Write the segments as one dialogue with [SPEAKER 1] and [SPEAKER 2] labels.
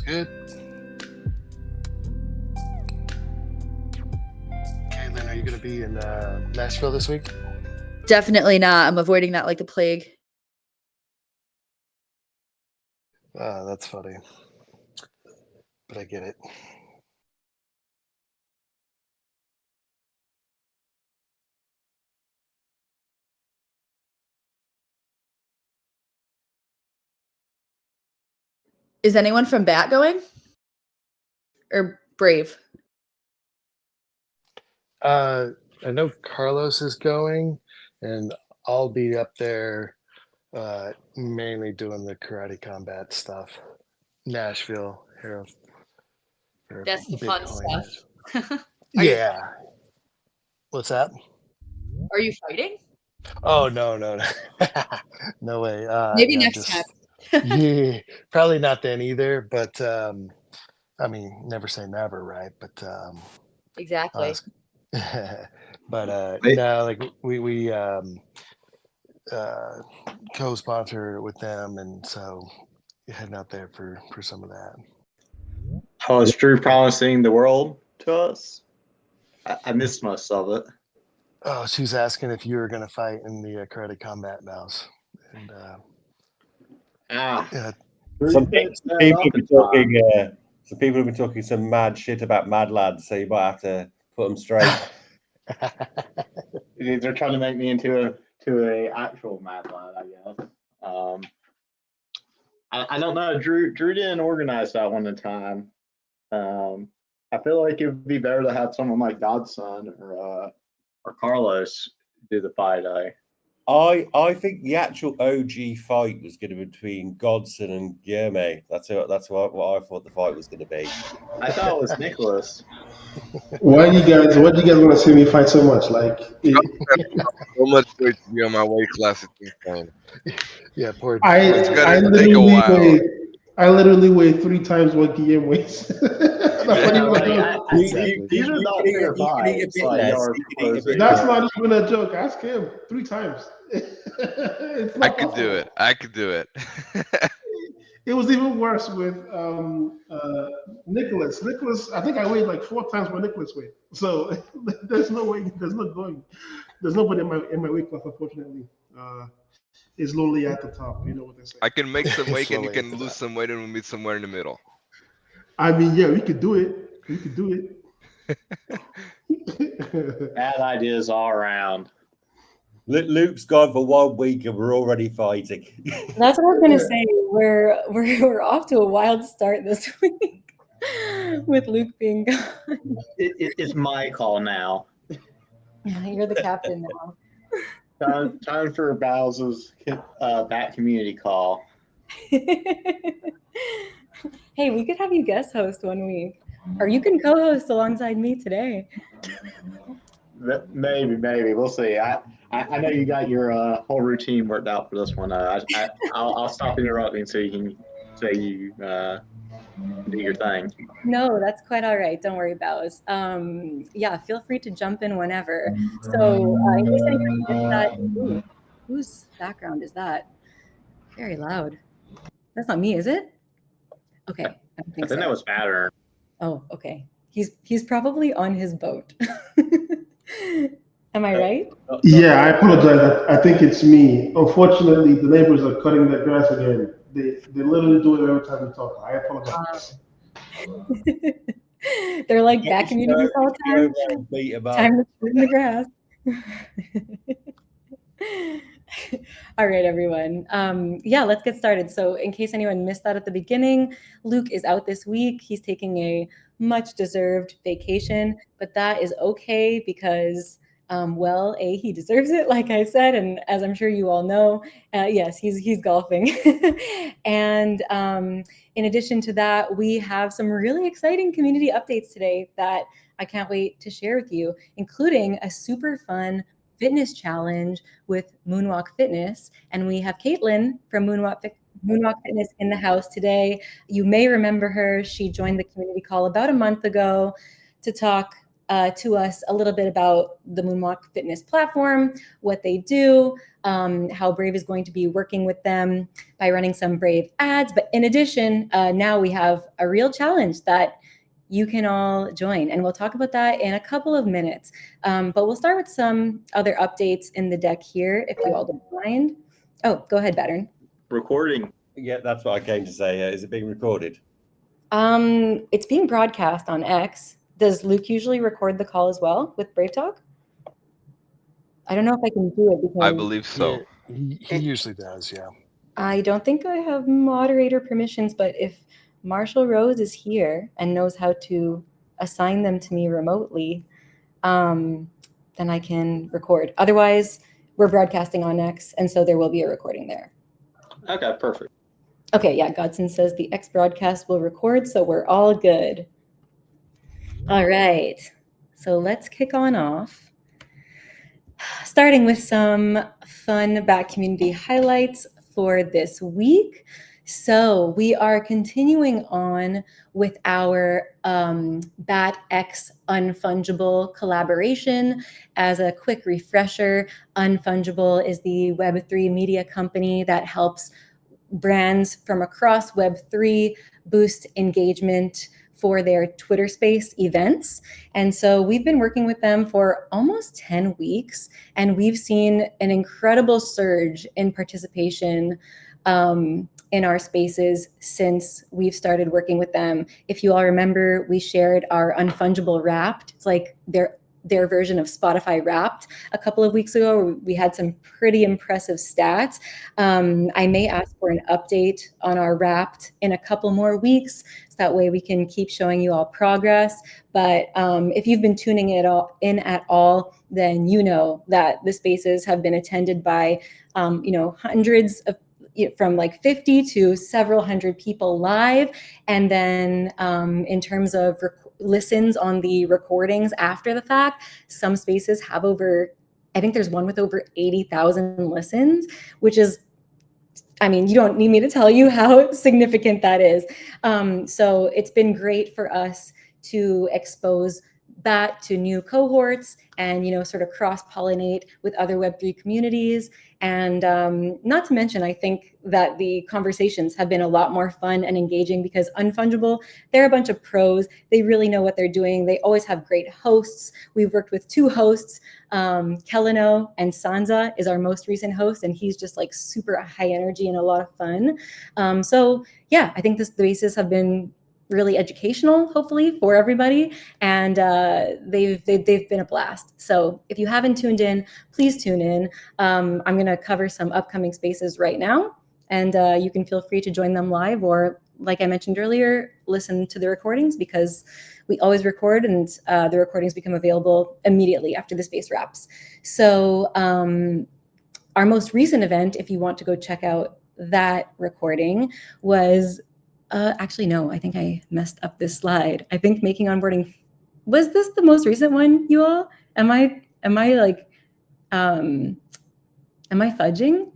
[SPEAKER 1] good? Caitlin, are you going to be in Nashville this week?
[SPEAKER 2] Definitely not. I'm avoiding that like the plague.
[SPEAKER 1] That's funny. But I get it.
[SPEAKER 2] Is anyone from Bat going? Or Brave?
[SPEAKER 1] I know Carlos is going, and I'll be up there mainly doing the karate combat stuff. Nashville, here.
[SPEAKER 2] That's the fun stuff.
[SPEAKER 1] Yeah. What's that?
[SPEAKER 2] Are you fighting?
[SPEAKER 1] Oh, no. No way.
[SPEAKER 2] Maybe next time.
[SPEAKER 1] Yeah, probably not then either, but I mean, never say never, right? But
[SPEAKER 2] Exactly.
[SPEAKER 1] but no, like we co-sponsor with them, and so heading out there for some of that.
[SPEAKER 3] How is Drew promising the world to us? I missed most of it.
[SPEAKER 1] Oh, she was asking if you were going to fight in the karate combat mouse, and yeah.
[SPEAKER 4] Some people have been talking some mad shit about Mad Lads, so you might have to put them straight.
[SPEAKER 3] They're trying to make me into a actual Mad Lad, I guess. I don't know. Drew didn't organize that one in time. I feel like it would be better to have someone like Godson or Carlos do the fight.
[SPEAKER 4] I think the actual OG fight was going to be between Godson and Guilherme. That's what I thought the fight was going to be.
[SPEAKER 3] I thought it was Nicholas.
[SPEAKER 5] Why do you guys want to see me fight so much? Like,
[SPEAKER 6] so much weight to be on my weight class at this point.
[SPEAKER 1] Yeah, poor.
[SPEAKER 6] It's gonna take a while.
[SPEAKER 5] I literally weigh 3 times what Guillaume weighs.
[SPEAKER 3] These are not fair fights.
[SPEAKER 5] That's not even a joke. Ask him 3 times.
[SPEAKER 6] I could do it.
[SPEAKER 5] It was even worse with Nicholas. Nicholas, I think I weighed like 4 times what Nicholas weighed. So there's no way. There's nobody in my weight class, unfortunately. Is lonely at the top. You know what they say.
[SPEAKER 6] I can make some weight and you can lose some weight and we'll meet somewhere in the middle.
[SPEAKER 5] I mean, yeah, we could do it.
[SPEAKER 3] Bad ideas all around.
[SPEAKER 4] Luke's gone for 1 week and we're already fighting.
[SPEAKER 7] That's what I was gonna say. We're off to a wild start this week with Luke being gone.
[SPEAKER 3] It's my call now.
[SPEAKER 7] Yeah, you're the captain now.
[SPEAKER 3] Time for Bowser's Bat community call.
[SPEAKER 7] Hey, we could have you guest host one week, or you can co-host alongside me today.
[SPEAKER 3] Maybe we'll see. I know you got your whole routine worked out for this one. I'll stop interrupting so you can do your thing.
[SPEAKER 7] No, that's quite all right. Don't worry, Bows. Yeah, feel free to jump in whenever. So in case anybody missed that, whose background is that? Very loud. That's not me, is it? Okay, I think
[SPEAKER 3] that was Pattern.
[SPEAKER 7] Oh, okay. He's probably on his boat. Am I right?
[SPEAKER 5] Yeah, I apologize. I think it's me. Unfortunately, the neighbors are cutting their grass again. They literally do it every time we talk. I apologize.
[SPEAKER 7] They're like back communities all the time. Time to trim the grass. All right, everyone. Yeah, let's get started. So in case anyone missed that at the beginning, Luke is out this week. He's taking a much deserved vacation, but that is okay because he deserves it, like I said, and as I'm sure you all know, yes, he's golfing. And in addition to that, we have some really exciting community updates today that I can't wait to share with you, including a super fun fitness challenge with Moonwalk Fitness. And we have Caitlin from Moonwalk Fitness in the house today. You may remember her. She joined the community call about a month ago to talk to us a little bit about the Moonwalk Fitness platform, what they do, how Brave is going to be working with them by running some Brave ads. But in addition, now we have a real challenge that you can all join. And we'll talk about that in a couple of minutes. But we'll start with some other updates in the deck here, if you all don't mind. Oh, go ahead, Battern.
[SPEAKER 3] Recording.
[SPEAKER 4] Yeah, that's what I came to say. Is it being recorded?
[SPEAKER 7] It's being broadcast on X. Does Luke usually record the call as well with Brave Talk? I don't know if I can do it because
[SPEAKER 6] I believe so.
[SPEAKER 1] Yeah, he usually does, yeah.
[SPEAKER 7] I don't think I have moderator permissions, but if Marshall Rose is here and knows how to assign them to me remotely, then I can record. Otherwise, we're broadcasting on X, and so there will be a recording there.
[SPEAKER 3] Okay, perfect.
[SPEAKER 7] Okay, yeah, Godson says the X broadcast will record, so we're all good. All right, so let's kick on off. Starting with some fun Bat community highlights for this week. So we are continuing on with our Bat X Unfungible collaboration. As a quick refresher, Unfungible is the Web3 media company that helps brands from across Web3 boost engagement for their Twitter Space events. And so we've been working with them for almost 10 weeks, and we've seen an incredible surge in participation in our spaces since we've started working with them. If you all remember, we shared our Unfungible Wrapped. It's like their version of Spotify Wrapped a couple of weeks ago. We had some pretty impressive stats. I may ask for an update on our Wrapped in a couple more weeks, so that way we can keep showing you all progress. But if you've been tuning in at all, then you know that the spaces have been attended by hundreds of, from like 50 to several hundred people live. And then in terms of listens on the recordings after the fact, some spaces have I think there's one with over 80,000 listens, which is, I mean, you don't need me to tell you how significant that is. So it's been great for us to expose that to new cohorts and, sort of cross-pollinate with other Web3 communities. And not to mention, I think that the conversations have been a lot more fun and engaging because Unfungible, they're a bunch of pros. They really know what they're doing. They always have great hosts. We've worked with 2 hosts. Keleno and Sansa is our most recent host, and he's just like super high energy and a lot of fun. So yeah, I think the spaces have been really educational, hopefully, for everybody, and they've been a blast. So if you haven't tuned in, please tune in. I'm going to cover some upcoming spaces right now, and you can feel free to join them live, or like I mentioned earlier, listen to the recordings, because we always record, and the recordings become available immediately after the space wraps. So our most recent event, if you want to go check out that recording, was actually, no, I think I messed up this slide. I think Making Onboarding, was this the most recent one, you all? Am I fudging?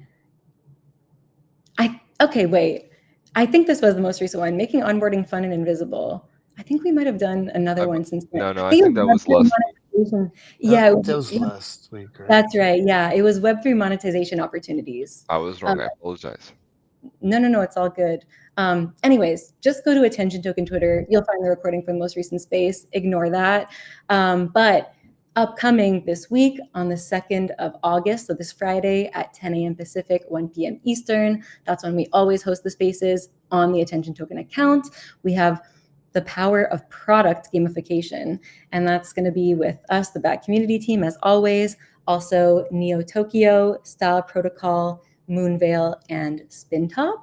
[SPEAKER 7] Okay, wait. I think this was the most recent one, Making Onboarding Fun and Invisible. I think we might have done another one since then.
[SPEAKER 6] No, I think that was last
[SPEAKER 7] week. Yeah,
[SPEAKER 1] that was last week, right?
[SPEAKER 7] That's right. Yeah, it was Web3 monetization opportunities.
[SPEAKER 6] I was wrong. I apologize.
[SPEAKER 7] No, it's all good. Anyways, just go to Attention Token Twitter. You'll find the recording from the most recent space. Ignore that. But upcoming this week on the 2nd of August, so this Friday at 10 a.m. Pacific, 1 p.m. Eastern, that's when we always host the spaces on the Attention Token account. We have the power of product gamification, and that's going to be with us, the Bat community team, as always. Also, Neo Tokyo, Style Protocol, Moonveil, and Spintop.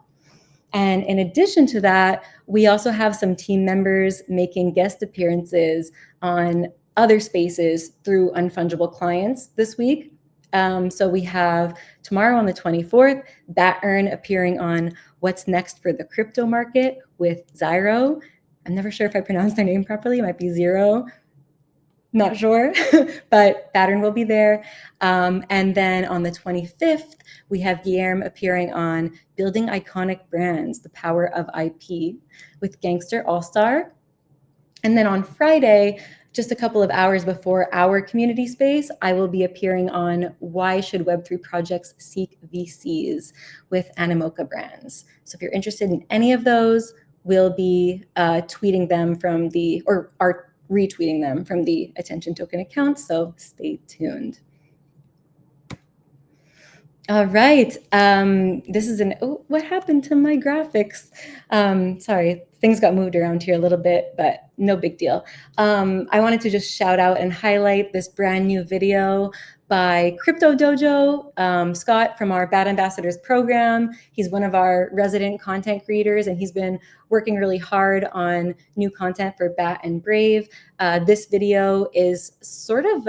[SPEAKER 7] And in addition to that, we also have some team members making guest appearances on other spaces through Unfungible clients this week. So we have tomorrow on the 24th, Battern appearing on What's Next for the Crypto Market with Zyro. I'm never sure if I pronounced their name properly. It might be Zero. Not sure, but Battern will be there. And then on the 25th, we have Guillermo appearing on Building Iconic Brands, The Power of IP with Gangster All-Star. And then on Friday, just a couple of hours before our community space, I will be appearing on Why Should Web3 Projects Seek VCs with Animoca Brands. So if you're interested in any of those, we'll be tweeting them from or are retweeting them from the Attention Token account. So stay tuned. All right. This is what happened to my graphics? Sorry, things got moved around here a little bit, but no big deal. I wanted to just shout out and highlight this brand new video by Crypto Dojo, Scott from our Bat Ambassadors program. He's one of our resident content creators, and he's been working really hard on new content for Bat and Brave. This video is sort of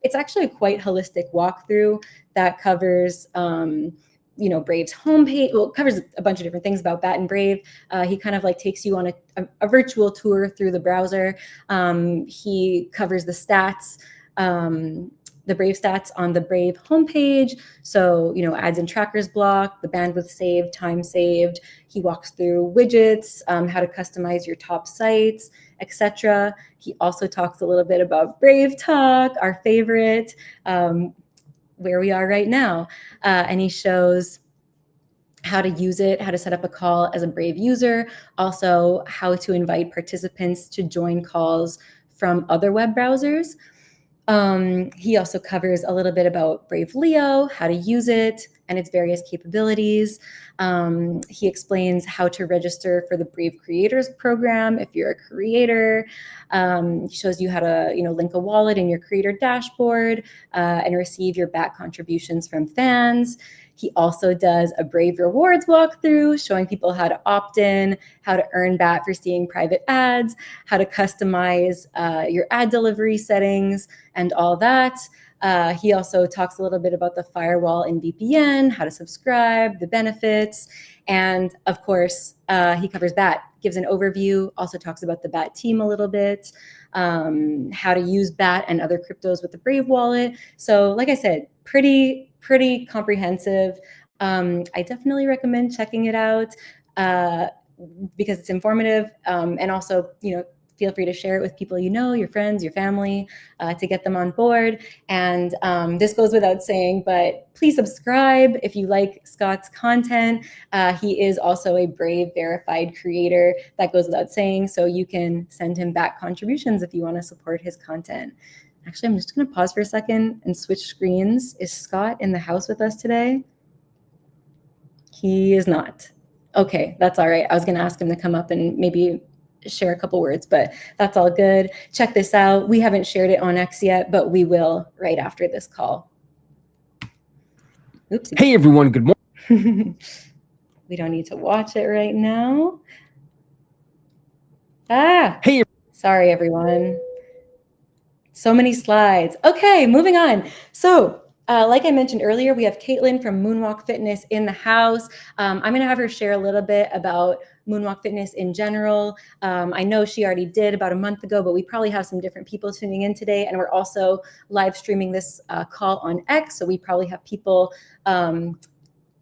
[SPEAKER 7] it's actually a quite holistic walkthrough that covers, Brave's homepage. Well, it covers a bunch of different things about Bat and Brave. He kind of like takes you on a virtual tour through the browser. He covers the stats, the Brave stats on the Brave homepage. So, ads and trackers block, the bandwidth saved, time saved. He walks through widgets, how to customize your top sites, etc. He also talks a little bit about Brave Talk, our favorite, where we are right now. And he shows how to use it, how to set up a call as a Brave user, also how to invite participants to join calls from other web browsers. He also covers a little bit about Brave Leo, how to use it, and its various capabilities. He explains how to register for the Brave Creators Program if you're a creator. He shows you how to, link a wallet in your creator dashboard and receive your BAT contributions from fans. He also does a Brave Rewards walkthrough, showing people how to opt in, how to earn BAT for seeing private ads, how to customize your ad delivery settings, and all that. He also talks a little bit about the firewall and VPN, how to subscribe, the benefits, and of course, he covers BAT, gives an overview, also talks about the BAT team a little bit, how to use BAT and other cryptos with the Brave wallet. So like I said, pretty comprehensive. I definitely recommend checking it out because it's informative, and also, feel free to share it with people your friends, your family, to get them on board. And this goes without saying, but please subscribe if you like Scott's content. He is also a Brave verified creator. That goes without saying, so you can send him back contributions if you want to support his content. Actually, I'm just going to pause for a second and switch screens. Is Scott in the house with us today? He is not. Okay, that's all right. I was going to ask him to come up and maybe share a couple words, but that's all good. Check this out. We haven't shared it on X yet, but we will right after this call. Oops.
[SPEAKER 8] Hey, everyone. Good morning.
[SPEAKER 7] We don't need to watch it right now.
[SPEAKER 8] Hey.
[SPEAKER 7] Sorry, everyone. So many slides. Okay, moving on. So, like I mentioned earlier, we have Caitlin from Moonwalk Fitness in the house. I'm going to have her share a little bit about Moonwalk Fitness in general. I know she already did about a month ago, but we probably have some different people tuning in today. And we're also live streaming this call on X. So we probably have people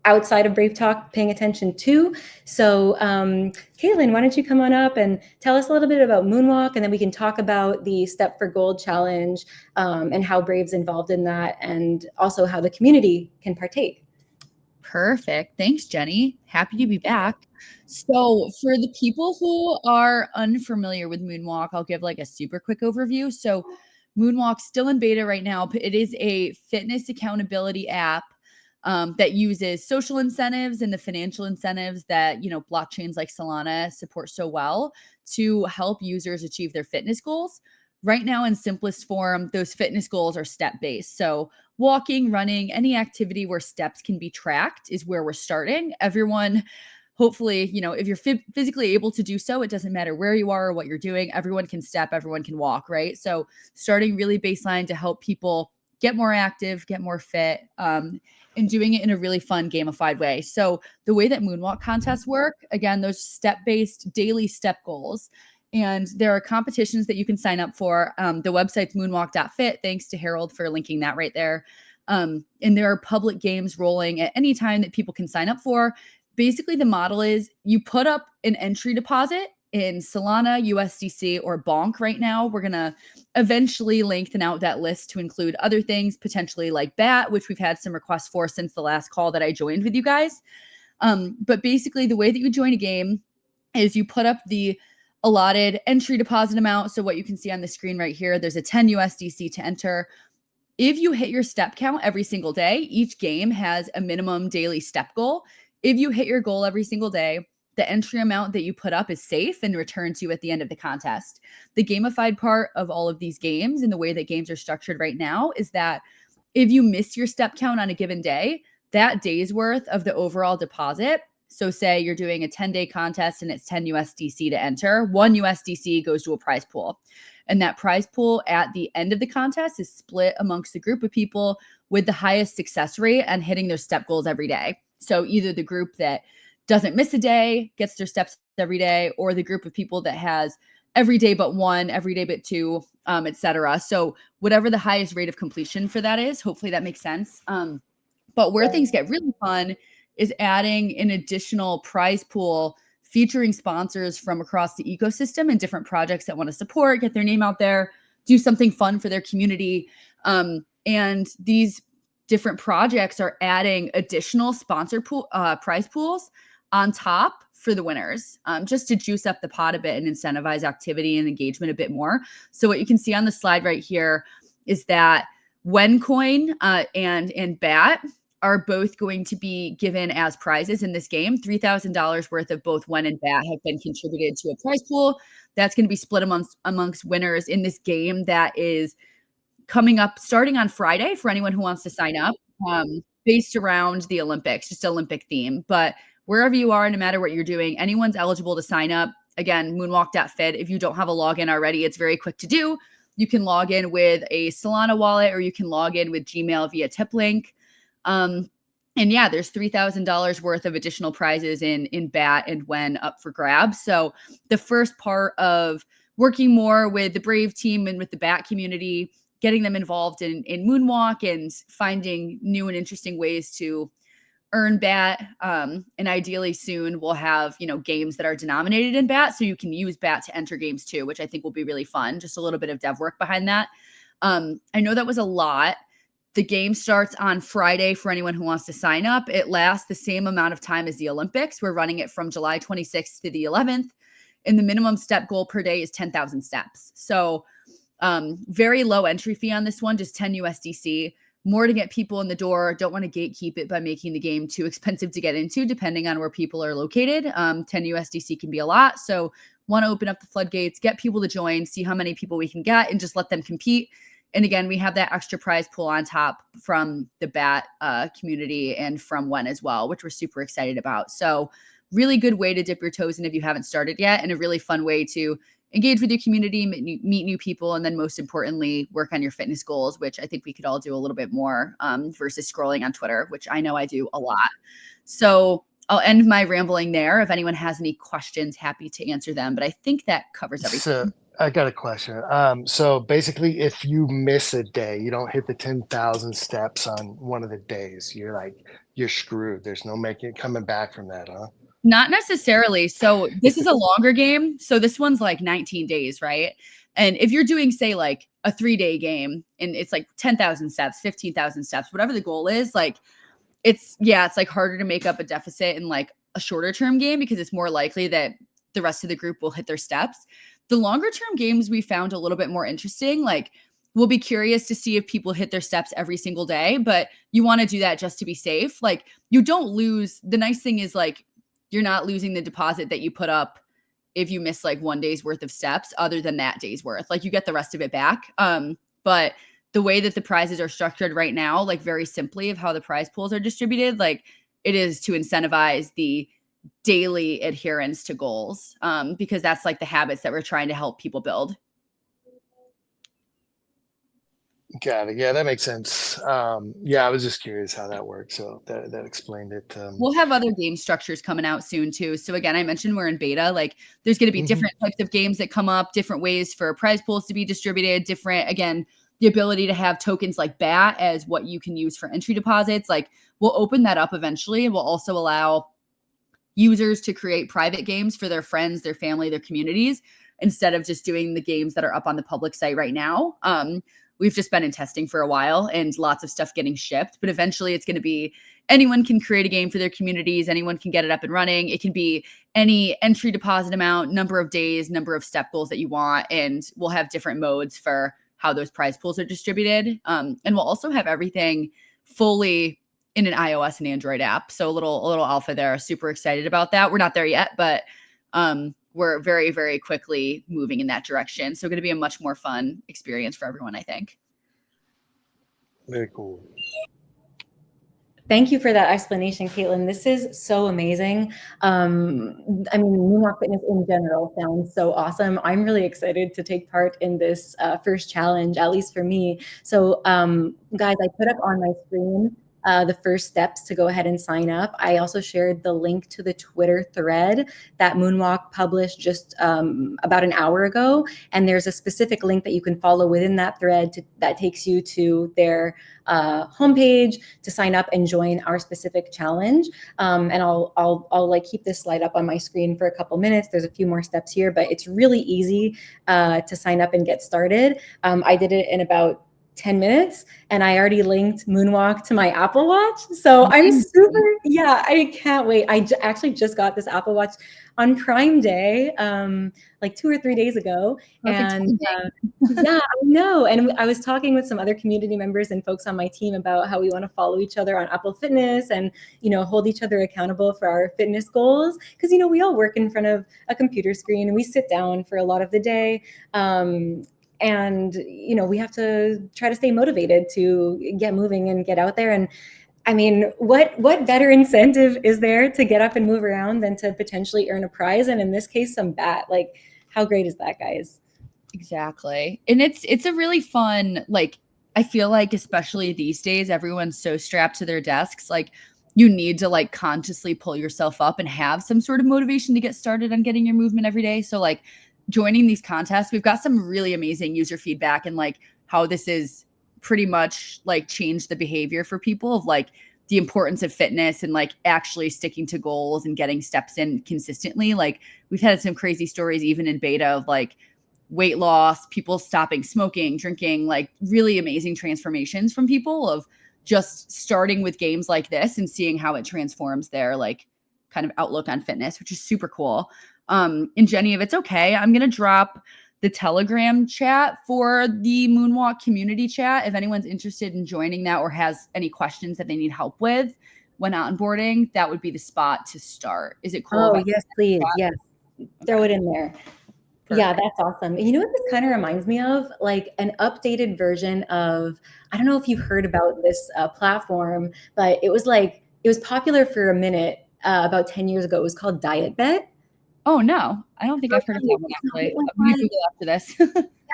[SPEAKER 7] outside of Brave Talk paying attention too. So Caitlin, why don't you come on up and tell us a little bit about Moonwalk, and then we can talk about the Step for Gold challenge and how Brave's involved in that, and also how the community can partake.
[SPEAKER 9] Perfect. Thanks, Jenny. Happy to be back. So for the people who are unfamiliar with Moonwalk, I'll give like a super quick overview. So Moonwalk's still in beta right now. It is a fitness accountability app that uses social incentives and the financial incentives that, blockchains like Solana support so well to help users achieve their fitness goals. Right now, in simplest form, those fitness goals are step-based. So walking, running, any activity where steps can be tracked is where we're starting. Everyone, hopefully, if you're physically able to do so, it doesn't matter where you are or what you're doing. Everyone can step, everyone can walk, right? So starting really baseline to help people get more active, get more fit, and doing it in a really fun gamified way. So the way that Moonwalk contests work, again, those step-based daily step goals. And there are competitions that you can sign up for. The website's moonwalk.fit. Thanks to Harold for linking that right there. And there are public games rolling at any time that people can sign up for. Basically, the model is you put up an entry deposit in Solana, USDC, or Bonk right now. We're going to eventually lengthen out that list to include other things, potentially like BAT, which we've had some requests for since the last call that I joined with you guys. But basically, the way that you join a game is you put up the allotted entry deposit amount. So what you can see on the screen right here, there's a 10 USDC to enter. If you hit your step count every single day, each game has a minimum daily step goal. If you hit your goal every single day, the entry amount that you put up is safe and returned to you at the end of the contest. The gamified part of all of these games and the way that games are structured right now is that if you miss your step count on a given day, that day's worth of the overall deposit, so say you're doing a 10-day contest and it's 10 USDC to enter, 1 USDC goes to a prize pool. And that prize pool at the end of the contest is split amongst the group of people with the highest success rate and hitting their step goals every day. So either the group that doesn't miss a day gets their steps every day, or the group of people that has every day but one, every day but two, etc. So whatever the highest rate of completion for that is, hopefully that makes sense. But where things get really fun is adding an additional prize pool featuring sponsors from across the ecosystem and different projects that want to support, get their name out there, do something fun for their community. And these different projects are adding additional sponsor pool, prize pools on top for the winners, just to juice up the pot a bit and incentivize activity and engagement a bit more. So what you can see on the slide right here is that WenCoin and BAT are both going to be given as prizes in this game. $3,000 worth of both Wen and BAT have been contributed to a prize pool. That's going to be split amongst winners in this game that is coming up starting on Friday for anyone who wants to sign up, based around the Olympics, just Olympic theme. But wherever you are, no matter what you're doing, anyone's eligible to sign up. Again, moonwalk.fit. If you don't have a login already, it's very quick to do. You can log in with a Solana wallet, or you can log in with Gmail via TipLink. And yeah, there's $3,000 worth of additional prizes in BAT and Wen up for grabs. So the first part of working more with the Brave team and with the BAT community, getting them involved in Moonwalk and finding new and interesting ways to earn BAT. And ideally soon we'll have, games that are denominated in BAT, so you can use BAT to enter games too, which I think will be really fun. Just a little bit of dev work behind that. I know that was a lot. The game starts on Friday for anyone who wants to sign up. It lasts the same amount of time as the Olympics. We're running it from July 26th to the 11th. And the minimum step goal per day is 10,000 steps. So very low entry fee on this one, just 10 USDC. More to get people in the door. Don't want to gatekeep it by making the game too expensive to get into, depending on where people are located. 10 USDC can be a lot. So want to open up the floodgates, get people to join, see how many people we can get, and just let them compete. And again, we have that extra prize pool on top from the BAT community and from Wen as well, which we're super excited about. So really good way to dip your toes in if you haven't started yet, and a really fun way to engage with your community, meet new people, and then most importantly, work on your fitness goals, which I think we could all do a little bit more versus scrolling on Twitter, which I know I do a lot. So I'll end my rambling there. If anyone has any questions, happy to answer them. But I think that covers everything.
[SPEAKER 1] So I got a question. So basically, if you miss a day, you don't hit the 10,000 steps on one of the days, you're screwed. There's no coming back from that, huh?
[SPEAKER 9] Not necessarily. So this is a longer game. So this one's like 19 days, right? And if you're doing, say, like a 3-day game and it's like 10,000 steps, 15,000 steps, whatever the goal is, like it's like harder to make up a deficit in like a shorter term game because it's more likely that the rest of the group will hit their steps. The longer term games we found a little bit more interesting. Like we'll be curious to see if people hit their steps every single day, but you want to do that just to be safe. Like you don't lose. The nice thing is like, you're not losing the deposit that you put up if you miss like 1 day's worth of steps other than that day's worth. Like you get the rest of it back. But the way that the prizes are structured right now, like very simply of how the prize pools are distributed, like it is to incentivize the daily adherence to goals, because that's like the habits that we're trying to help people build.
[SPEAKER 1] Got it. Yeah, that makes sense. I was just curious how that works. So that explained it.
[SPEAKER 9] We'll have other game structures coming out soon too. So again, I mentioned we're in beta. Like there's going to be different types of games that come up, different ways for prize pools to be distributed, different, again, the ability to have tokens like BAT as what you can use for entry deposits. Like we'll open that up eventually. We'll also allow users to create private games for their friends, their family, their communities, instead of just doing the games that are up on the public site right now. We've just been in testing for a while and lots of stuff getting shipped, but eventually it's going to be anyone can create a game for their communities. Anyone can get it up and running. It can be any entry deposit amount, number of days, number of step goals that you want. And we'll have different modes for how those prize pools are distributed. And we'll also have everything fully in an iOS and Android app. So a little alpha there. Super excited about that. We're not there yet, but we're very, very quickly moving in that direction. So going to be a much more fun experience for everyone, I think.
[SPEAKER 1] Very cool.
[SPEAKER 7] Thank you for that explanation, Caitlin. This is so amazing. I mean, Moonwalk Fitness in general sounds so awesome. I'm really excited to take part in this first challenge, at least for me. So guys, I put up on my screen the first steps to go ahead and sign up. I also shared the link to the Twitter thread that Moonwalk published just about an hour ago. And there's a specific link that you can follow within that thread that takes you to their homepage to sign up and join our specific challenge. And I'll like keep this slide up on my screen for a couple minutes. There's a few more steps here, but it's really easy to sign up and get started. I did it in about 10 minutes and I already linked Moonwalk to my Apple Watch. So I'm I can't wait. I actually just got this Apple Watch on Prime Day, like 2 or 3 days ago. And yeah, I know. And I was talking with some other community members and folks on my team about how we want to follow each other on Apple Fitness and, hold each other accountable for our fitness goals. Because, we all work in front of a computer screen and we sit down for a lot of the day. And, we have to try to stay motivated to get moving and get out there. And I mean, what better incentive is there to get up and move around than to potentially earn a prize? And in this case, some bat. Like, how great is that, guys?
[SPEAKER 9] Exactly. And it's a really fun, like, I feel like especially these days, everyone's so strapped to their desks. Like, you need to like consciously pull yourself up and have some sort of motivation to get started on getting your movement every day. So like, joining these contests, we've got some really amazing user feedback and like how this is pretty much like changed the behavior for people of like the importance of fitness and like actually sticking to goals and getting steps in consistently. Like we've had some crazy stories even in beta of like weight loss, people stopping smoking, drinking, like really amazing transformations from people of just starting with games like this and seeing how it transforms their like kind of outlook on fitness, which is super cool. And Jenny, if it's okay, I'm going to drop the Telegram chat for the Moonwalk community chat. If anyone's interested in joining that or has any questions that they need help with when onboarding, that would be the spot to start. Is it cool?
[SPEAKER 7] Oh, yes, please. Yes. Throw it in there. Perfect. Yeah, that's awesome. You know what this kind of reminds me of? Like an updated version of, I don't know if you've heard about this platform, but it was popular for a minute about 10 years ago. It was called Diet Bet.
[SPEAKER 9] Oh, no, I don't think I've heard of that one actually. I'm going to Google after this.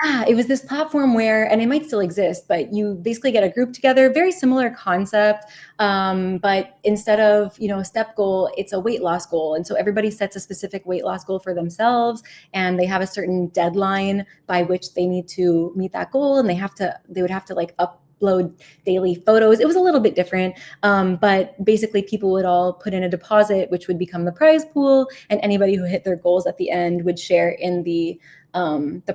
[SPEAKER 7] Yeah, it was this platform where, and it might still exist, but you basically get a group together, very similar concept. But instead of, a step goal, it's a weight loss goal. And so everybody sets a specific weight loss goal for themselves and they have a certain deadline by which they need to meet that goal. And they would have to like upload daily photos. It was a little bit different, but basically people would all put in a deposit, which would become the prize pool, and anybody who hit their goals at the end would share in the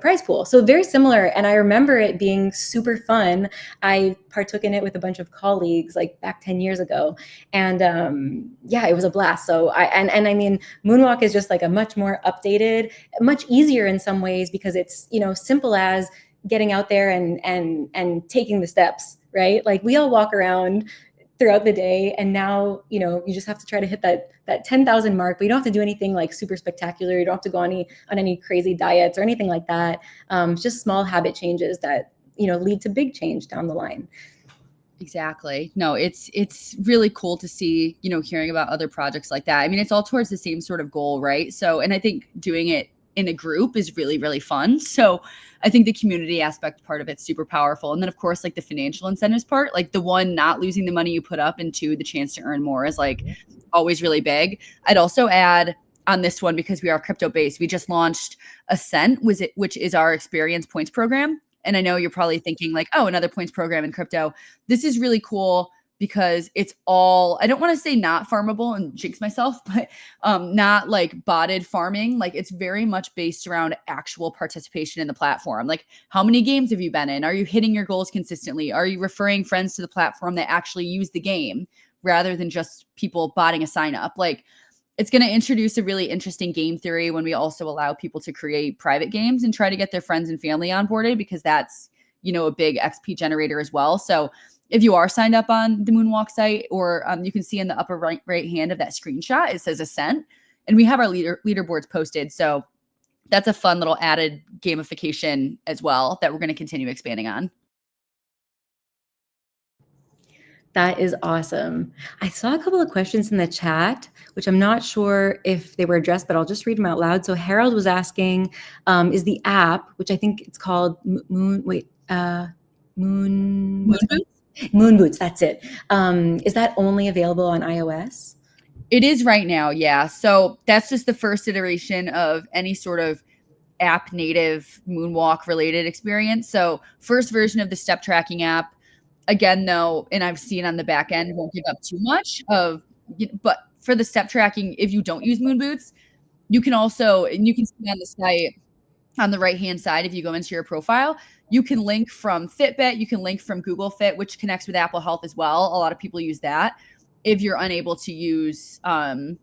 [SPEAKER 7] prize pool. So very similar. And I remember it being super fun. I partook in it with a bunch of colleagues like back 10 years ago. And it was a blast. So I mean, Moonwalk is just like a much more updated, much easier in some ways because it's, simple as getting out there and taking the steps, right? Like we all walk around throughout the day and now, you just have to try to hit that 10,000 mark, but you don't have to do anything like super spectacular. You don't have to go on any crazy diets or anything like that. Just small habit changes that, lead to big change down the line.
[SPEAKER 9] Exactly. No, it's really cool to see, hearing about other projects like that. I mean, it's all towards the same sort of goal, right? So, and I think doing it in a group is really, really fun. So I think the community aspect part of it's super powerful. And then of course, like the financial incentives part, like the one, not losing the money you put up, and two, the chance to earn more is like always really big. I'd also add on this one, because we are crypto based, we just launched Ascent, which is our experience points program. And I know you're probably thinking like, oh, another points program in crypto. This is really cool because it's all, I don't want to say not farmable and jinx myself, but not like botted farming. Like it's very much based around actual participation in the platform. Like how many games have you been in? Are you hitting your goals consistently? Are you referring friends to the platform that actually use the game rather than just people botting a sign up? Like it's going to introduce a really interesting game theory when we also allow people to create private games and try to get their friends and family onboarded, because that's, you know, a big XP generator as well. So if you are signed up on the Moonwalk site, or you can see in the upper right hand of that screenshot, it says Ascent, and we have our leaderboards posted. So that's a fun little added gamification as well that we're going to continue expanding on.
[SPEAKER 7] That is awesome. I saw a couple of questions in the chat, which I'm not sure if they were addressed, but I'll just read them out loud. So Harold was asking, is the app, which I think it's called Moon Boots, that's it. Is that only available on iOS?
[SPEAKER 9] It is right now, yeah. So that's just the first iteration of any sort of app native Moonwalk related experience. So first version of the step tracking app, again, though, and I've seen on the back end, won't give up too much of, but for the step tracking, if you don't use Moon Boots, you can also, and you can see on the site on the right hand side, if you go into your profile, you can link from Fitbit, you can link from Google Fit, which connects with Apple Health as well. A lot of people use that if you're unable to use Moon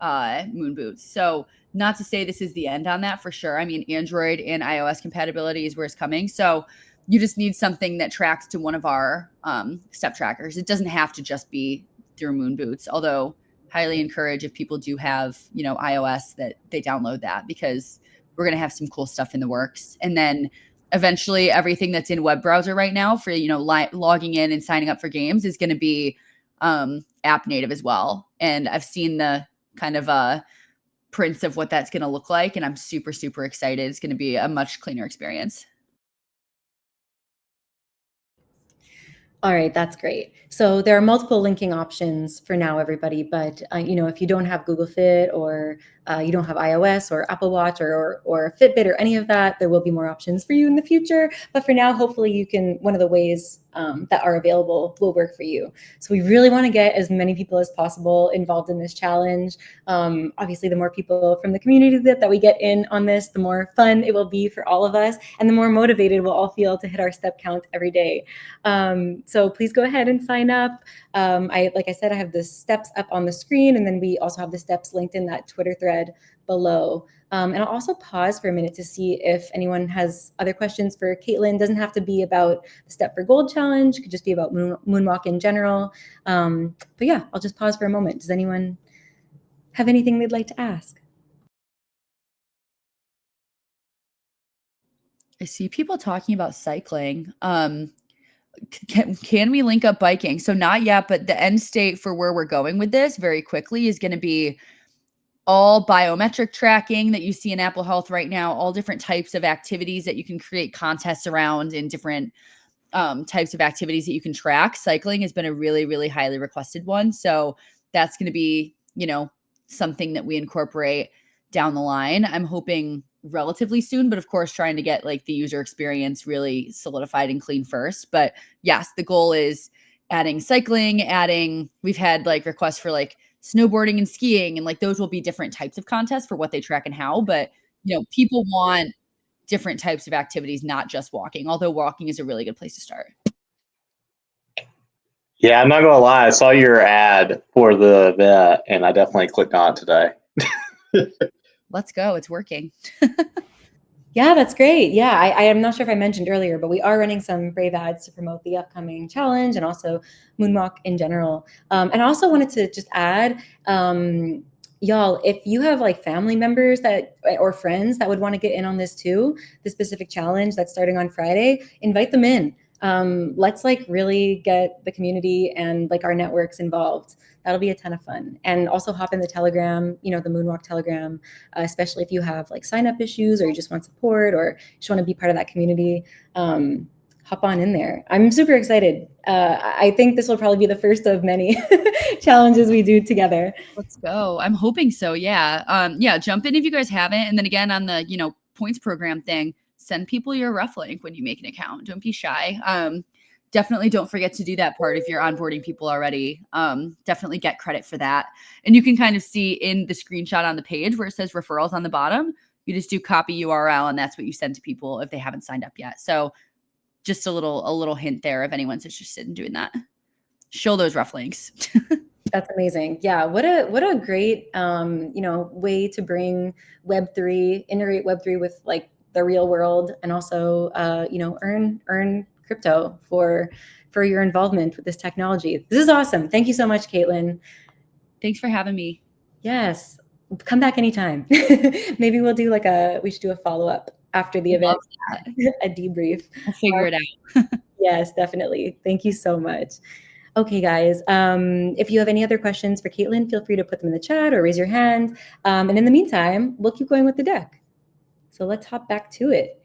[SPEAKER 9] Boots. So not to say this is the end on that for sure. I mean, Android and iOS compatibility is where it's coming. So you just need something that tracks to one of our step trackers. It doesn't have to just be through Moon Boots, although highly encourage if people do have, you know, iOS that they download that, because we're going to have some cool stuff in the works. And then eventually everything that's in web browser right now for, you know, logging in and signing up for games is going to be app native as well. And I've seen the kind of prints of what that's going to look like, and I'm super, super excited. It's going to be a much cleaner experience.
[SPEAKER 7] All right, that's great. So there are multiple linking options for now, everybody. But you know, if you don't have Google Fit, or you don't have iOS or Apple Watch or Fitbit or any of that, there will be more options for you in the future. But for now, hopefully, you can. One of the ways that are available will work for you. So we really want to get as many people as possible involved in this challenge. Obviously, the more people from the community that we get in on this, the more fun it will be for all of us, and the more motivated we'll all feel to hit our step count every day. So please go ahead and sign up. Like I said, I have the steps up on the screen, and then we also have the steps linked in that Twitter thread below. And I'll also pause for a minute to see if anyone has other questions for Caitlin. Doesn't have to be about the Step for Gold challenge. It could just be about Moonwalk in general. But yeah, I'll just pause for a moment. Does anyone have anything they'd like to ask?
[SPEAKER 9] I see people talking about cycling. Can we link up biking? So not yet, but the end state for where we're going with this very quickly is going to be all biometric tracking that you see in Apple Health right now, all different types of activities that you can create contests around, and different types of activities that you can track. Cycling has been a really, really highly requested one. So that's going to be, you know, something that we incorporate down the line. I'm hoping relatively soon, but of course trying to get like the user experience really solidified and clean first. But yes, the goal is adding cycling, we've had like requests for like snowboarding and skiing, and like those will be different types of contests for what they track and how. But you know, people want different types of activities, not just walking, although walking is a really good place to start.
[SPEAKER 3] Yeah, I'm not gonna lie, I saw your ad for the event and I definitely clicked on it today.
[SPEAKER 9] Let's go, it's working.
[SPEAKER 7] Yeah, that's great. Yeah, I am not sure if I mentioned earlier, but we are running some Brave ads to promote the upcoming challenge and also Moonwalk in general. And I also wanted to just add, y'all, if you have like family members that or friends that would want to get in on this too, the specific challenge that's starting on Friday, invite them in. Let's like really get the community and like our networks involved. That'll be a ton of fun. And also hop in the Telegram, you know, the Moonwalk Telegram, especially if you have like sign up issues or you just want support or just want to be part of that community. Hop on in there. I'm super excited. I think this will probably be the first of many challenges we do together.
[SPEAKER 9] Let's go. I'm hoping so. Yeah. Yeah. Jump in if you guys haven't. And then again, on the, points program thing, send people your ref link when you make an account. Don't be shy. definitely don't forget to do that part if you're onboarding people already. Definitely get credit for that. And you can kind of see in the screenshot on the page where it says referrals on the bottom, you just do copy URL and that's what you send to people if they haven't signed up yet. So just a little hint there if anyone's interested in doing that. Show those rough links.
[SPEAKER 7] That's amazing. Yeah, what a great way to bring Web3, integrate Web3 with like the real world, and also earn crypto for your involvement with this technology. This is awesome. Thank you so much, Caitlin.
[SPEAKER 9] Thanks for having me.
[SPEAKER 7] Yes, come back anytime. Maybe we should do a follow-up after the event, a debrief.
[SPEAKER 9] We'll figure it out.
[SPEAKER 7] Yes, definitely. Thank you so much. Okay, guys, if you have any other questions for Caitlin, feel free to put them in the chat or raise your hand. And in the meantime, we'll keep going with the deck. So let's hop back to it.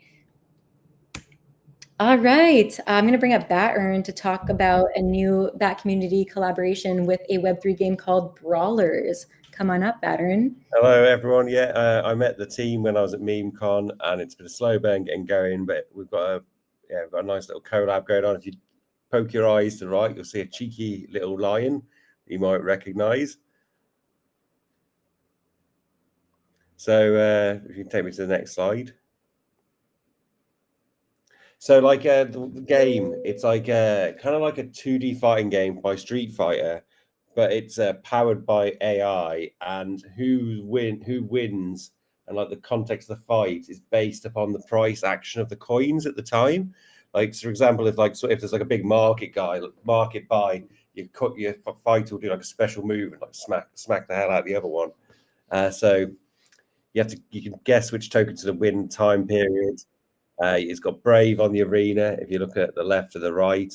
[SPEAKER 7] All right, I'm going to bring up BatEarn to talk about a new Bat community collaboration with a Web3 game called Brawlers. Come on up, BatEarn.
[SPEAKER 4] Hello, everyone. Yeah, I met the team when I was at MemeCon, and it's been a slow burn getting going, but we've got a nice little collab going on. If you poke your eyes to the right, you'll see a cheeky little lion you might recognize. So if you can take me to the next slide. So like the game, it's like kind of like a 2D fighting game by Street Fighter, but it's powered by AI, and who wins, and like the context of the fight is based upon the price action of the coins at the time. Like, for example, if there's like a big market buy, your fight will do like a special move and like smack the hell out of the other one. So you can guess which token to the win time period. It's got Brave on the arena. If you look at the left or the right,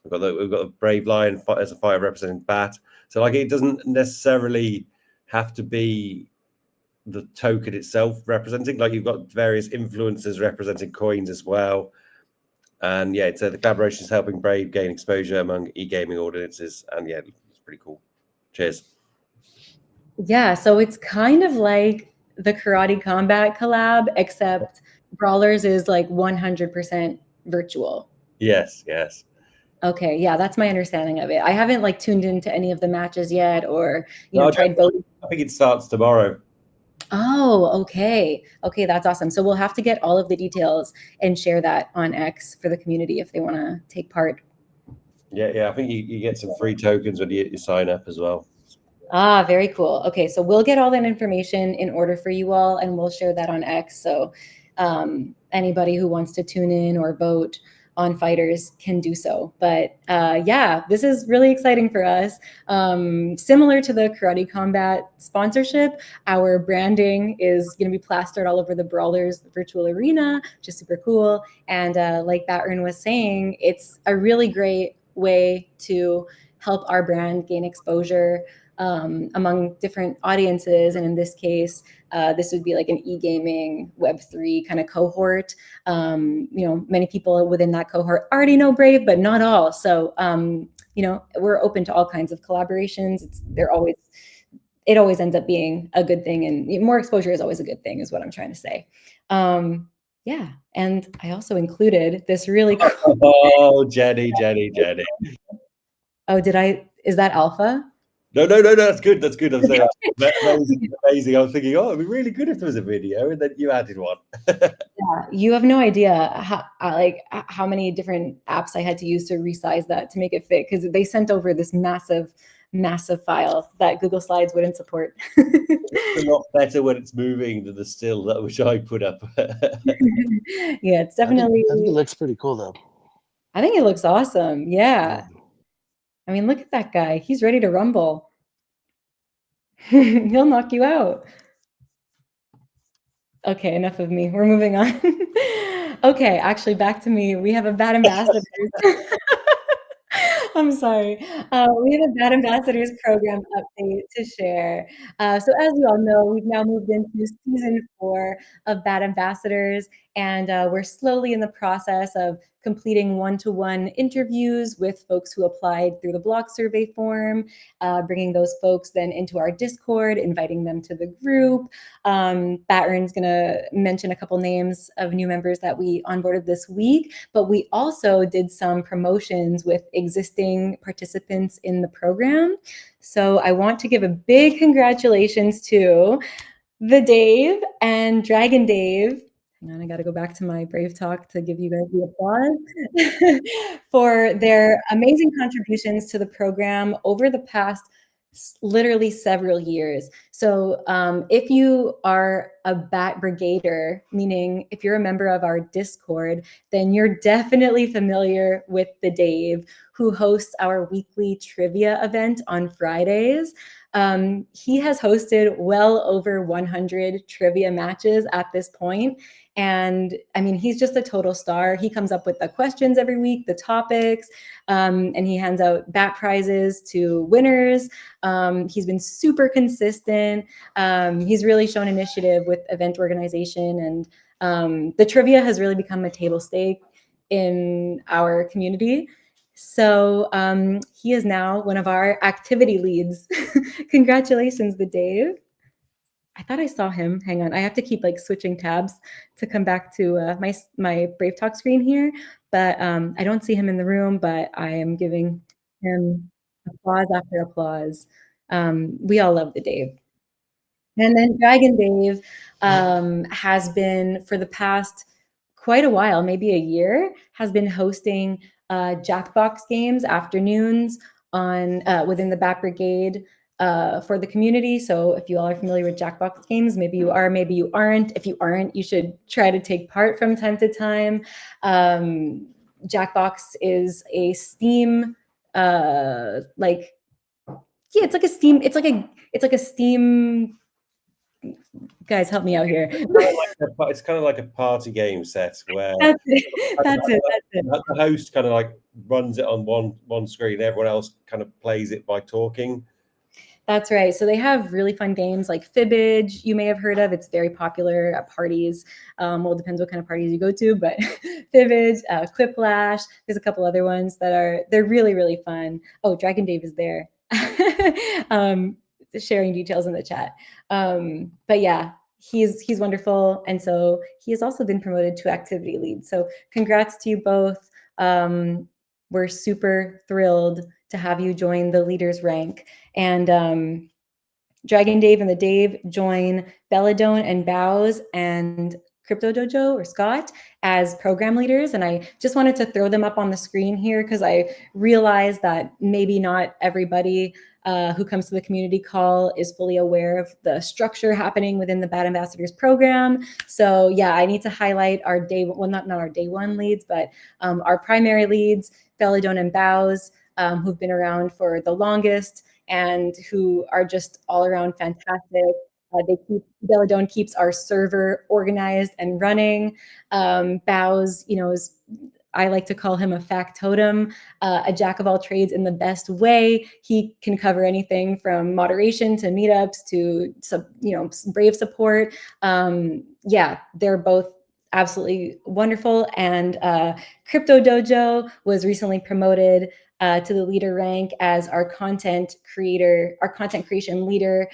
[SPEAKER 4] we've got the Brave Lion as a fighter representing Bat. So like, it doesn't necessarily have to be the token itself representing. Like, you've got various influencers representing coins as well. And yeah, the collaboration is helping Brave gain exposure among e-gaming audiences. And yeah, it's pretty cool. Cheers.
[SPEAKER 7] Yeah, so it's kind of like the Karate Combat collab, except Brawlers is like 100% virtual.
[SPEAKER 4] Yes.
[SPEAKER 7] Okay, yeah, that's my understanding of it. I haven't like tuned into any of the matches yet, or tried voting.
[SPEAKER 4] I think it starts tomorrow.
[SPEAKER 7] Oh, okay. Okay, that's awesome. So we'll have to get all of the details and share that on X for the community if they want to take part.
[SPEAKER 4] Yeah. I think you get some free tokens when you sign up as well.
[SPEAKER 7] Ah, very cool. Okay, so we'll get all that information in order for you all, and we'll share that on X. So anybody who wants to tune in or vote on fighters can do so. But yeah, this is really exciting for us. Similar to the Karate Combat sponsorship, our branding is going to be plastered all over the Brawlers virtual arena, which is super cool. And like BatEarn was saying, it's a really great way to help our brand gain exposure among different audiences. And in this case, this would be like an e-gaming Web3 kind of cohort. Many people within that cohort already know Brave, but not all. So, we're open to all kinds of collaborations. It always ends up being a good thing, and more exposure is always a good thing, is what I'm trying to say. Yeah, and I also included this really cool.
[SPEAKER 4] Oh, Jenny.
[SPEAKER 7] Oh, is that alpha?
[SPEAKER 4] No, that's good. I'm saying amazing. I was thinking, it'd be really good if there was a video, and then you added one.
[SPEAKER 7] Yeah, you have no idea how many different apps I had to use to resize that to make it fit, because they sent over this massive file that Google Slides wouldn't support.
[SPEAKER 4] It's a lot better when it's moving than the still that which I put up.
[SPEAKER 7] Yeah, it's definitely.
[SPEAKER 1] I think it looks pretty cool though.
[SPEAKER 7] I think it looks awesome. Yeah. I mean, look at that guy. He's ready to rumble. He'll knock you out. Okay, enough of me. We're moving on. Okay, actually, back to me. We have a Bat Ambassadors. I'm sorry. We have a Bat Ambassadors program update to share. So as you all know, we've now moved into season 4 of Bat Ambassadors, And we're slowly in the process of completing one-to-one interviews with folks who applied through the block survey form, bringing those folks then into our Discord, inviting them to the group. Battern's gonna mention a couple names of new members that we onboarded this week, but we also did some promotions with existing participants in the program. So I want to give a big congratulations to the Dave and Dragon Dave. Hang on, I got to go back to my Brave Talk to give you guys the applause for their amazing contributions to the program over the past literally several years. So if you are a Bat Brigader, meaning if you're a member of our Discord, then you're definitely familiar with the Dave, who hosts our weekly trivia event on Fridays. He has hosted well over 100 trivia matches at this point. And I mean, he's just a total star. He comes up with the questions every week, the topics, and he hands out bat prizes to winners. He's been super consistent. He's really shown initiative with event organization, and the trivia has really become a table stake in our community. So he is now one of our activity leads. Congratulations, the Dave. I thought I saw him. Hang on, I have to keep like switching tabs to come back to my Brave Talk screen here. But I don't see him in the room, but I am giving him applause after applause. We all love the Dave. And then Dragon Dave has been, for the past quite a while, maybe a year, has been hosting Jackbox games afternoons on within the Bat Brigade for the community. So if you all are familiar with Jackbox games, maybe you are, maybe you aren't. If you aren't, you should try to take part from time to time. Jackbox is a Steam like, yeah, it's like a Steam, it's like a Steam. Guys, help me out here.
[SPEAKER 4] It's kind of like a party game set where
[SPEAKER 7] That's it. That's it.
[SPEAKER 4] the host kind of like runs it on one screen. Everyone else kind of plays it by talking.
[SPEAKER 7] That's right. So they have really fun games like Fibbage, you may have heard of. It's very popular at parties. Well, it depends what kind of parties you go to, but Fibbage, Quiplash. There's a couple other ones they're really, really fun. Oh, Dragon Dave is there. Sharing details in the chat. But yeah, he's wonderful. And so he has also been promoted to activity lead. So congrats to you both. We're super thrilled to have you join the leaders rank. And Dragon Dave and the Dave join Belladone and Bows and Crypto Dojo or Scott as program leaders. And I just wanted to throw them up on the screen here because I realized that maybe not everybody who comes to the community call is fully aware of the structure happening within the Bat Ambassadors program. So yeah, I need to highlight our not our day one leads, but our primary leads, Belladone and Bows, who've been around for the longest and who are just all around fantastic. Belladone keeps our server organized and running. Bows, I like to call him a factotum, a jack of all trades in the best way. He can cover anything from moderation to meetups to Brave support. Yeah, they're both absolutely wonderful. And Crypto Dojo was recently promoted to the leader rank as our content creation leader.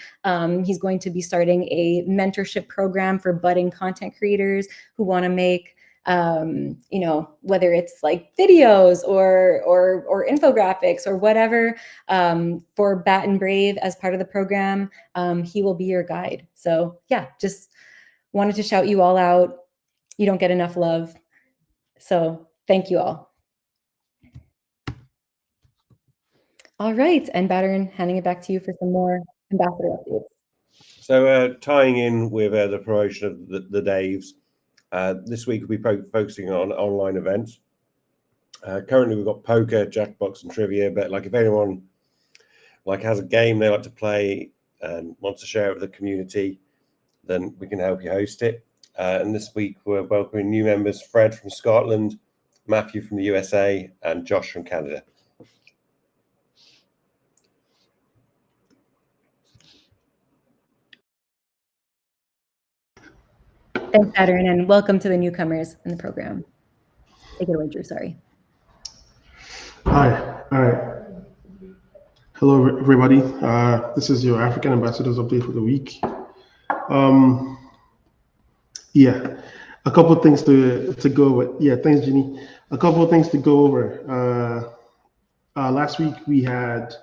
[SPEAKER 7] He's going to be starting a mentorship program for budding content creators who want to make whether it's like videos or infographics or whatever for Bat and Brave as part of the program. He will be your guide. So yeah, just wanted to shout you all out. You don't get enough love. So thank you all. All right, and Battern, handing it back to you for some more ambassador updates.
[SPEAKER 4] So tying in with the promotion of the Daves, this week we'll be focusing on online events. Currently we've got poker, Jackbox, and trivia, but like if anyone has a game they like to play and wants to share it with the community, then we can help you host it. And this week we're welcoming new members, Fred from Scotland, Matthew from the USA, and Josh from Canada.
[SPEAKER 7] Thanks, Saturn, and welcome to the newcomers in the program. Take it away, Drew. Sorry.
[SPEAKER 5] Hi. All right. Hello, everybody. This is your African Ambassadors update for the week. Yeah, a couple of things to go over. Yeah, thanks, Ginny. A couple of things to go over. Last week we had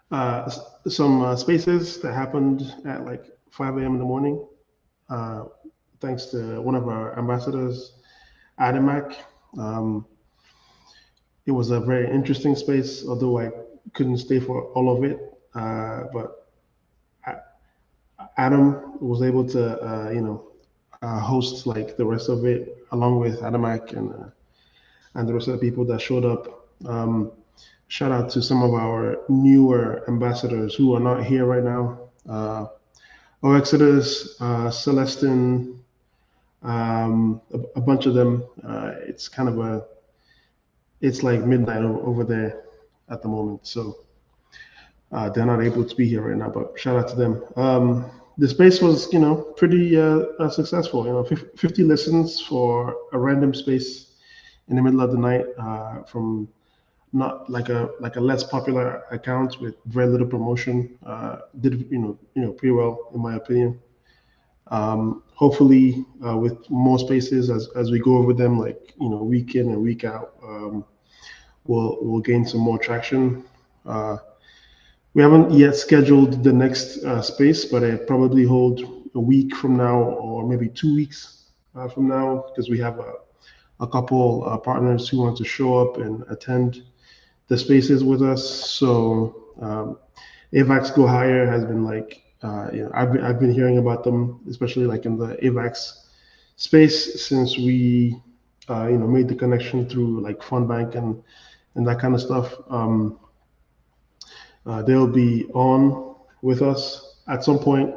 [SPEAKER 5] some spaces that happened at like 5 a.m. in the morning. Thanks to one of our ambassadors, Adamak. It was a very interesting space, although I couldn't stay for all of it. But Adam was able to, host like the rest of it, along with Adamak and the rest of the people that showed up. Shout out to some of our newer ambassadors who are not here right now. Exodus, Celestin, a bunch of them. It's kind of it's like midnight over there at the moment, so they're not able to be here right now. But shout out to them. The space was, pretty successful. 50 listens for a random space in the middle of the night from not like a less popular account with very little promotion. Did pretty well in my opinion. Hopefully with more spaces as we go over them, like week in and week out, we'll gain some more traction. We haven't yet scheduled the next space, but I probably hold a week from now or maybe 2 weeks from now, because we have a couple partners who want to show up and attend the spaces with us. So AVAX Go Higher has been like, I've been hearing about them, especially like in the AVAX space, since we made the connection through like Fundbank and that kind of stuff. They'll be on with us at some point,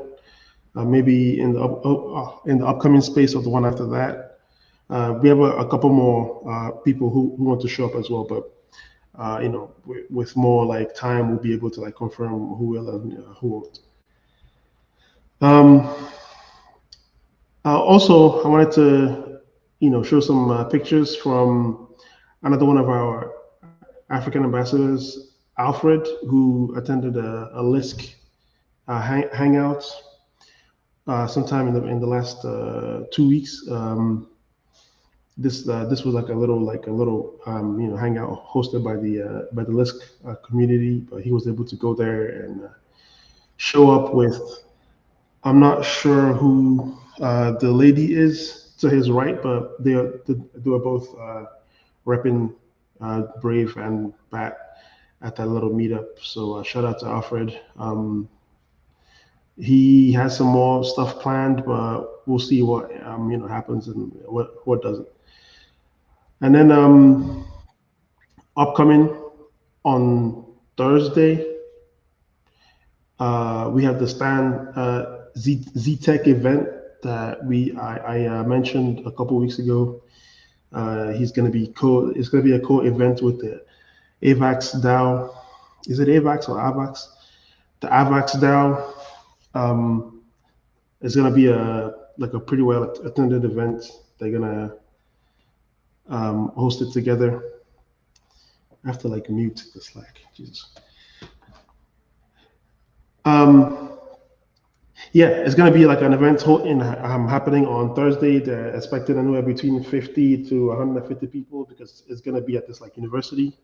[SPEAKER 5] maybe in the upcoming space or the one after that. We have a couple more people who want to show up as well, but with more like time, we'll be able to like confirm who will and who won't. Also, I wanted to show some pictures from another one of our African ambassadors, Alfred, who attended a LISC hangout sometime in the last 2 weeks. This was like a little hangout hosted by the LISC community, but he was able to go there and show up with, I'm not sure who the lady is to his right, but they were both repping Brave and Bat at that little meetup. So shout out to Alfred. He has some more stuff planned, but we'll see what happens and what doesn't. And then upcoming on Thursday, we have the Stan Z-Tech event that I mentioned a couple weeks ago. It's going to be a co-event with the AVAX DAO. Is it AVAX or AVAX? The AVAX DAO is going to be a pretty well attended event. They're going to host it together. I have to mute the Slack. Jesus. Yeah, it's going to be like an event happening on Thursday. They're expecting anywhere between 50 to 150 people, because it's going to be at this university,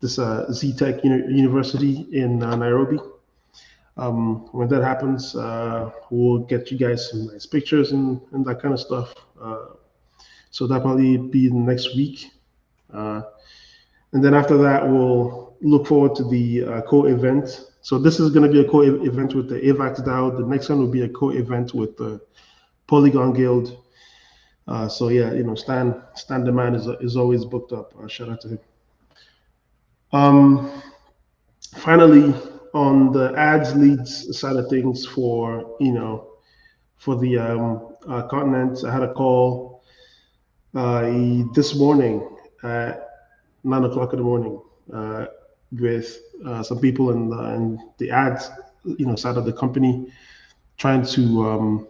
[SPEAKER 5] this Z-Tech University in Nairobi. When that happens, we'll get you guys some nice pictures and that kind of stuff. So that'll probably be next week. And then after that, we'll look forward to the co-event. So this is going to be a co-event with the AVAX DAO. The next one will be a co-event with the Polygon Guild. So yeah, Stan Demand is always booked up. Shout out to him. Finally, on the ads leads side of things for the continent, I had a call this morning at 9 o'clock in the morning with some people in the ads side of the company, trying to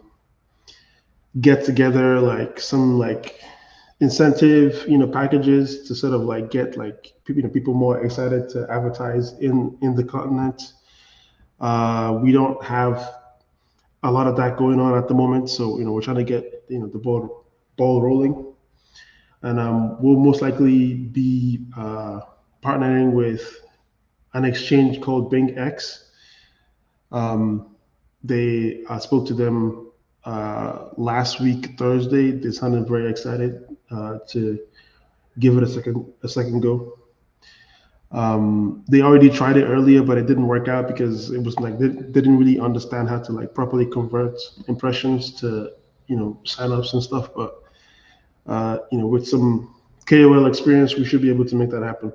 [SPEAKER 5] get together like some like incentive, packages to sort of like get like people more excited to advertise in the continent. We don't have a lot of that going on at the moment, so we're trying to get the ball rolling, and we'll most likely be partnering with an exchange called BingX. They spoke to them last week Thursday. They sounded very excited to give it a second go. They already tried it earlier, but it didn't work out because it was like they didn't really understand how to like properly convert impressions to signups and stuff. But with some KOL experience, we should be able to make that happen.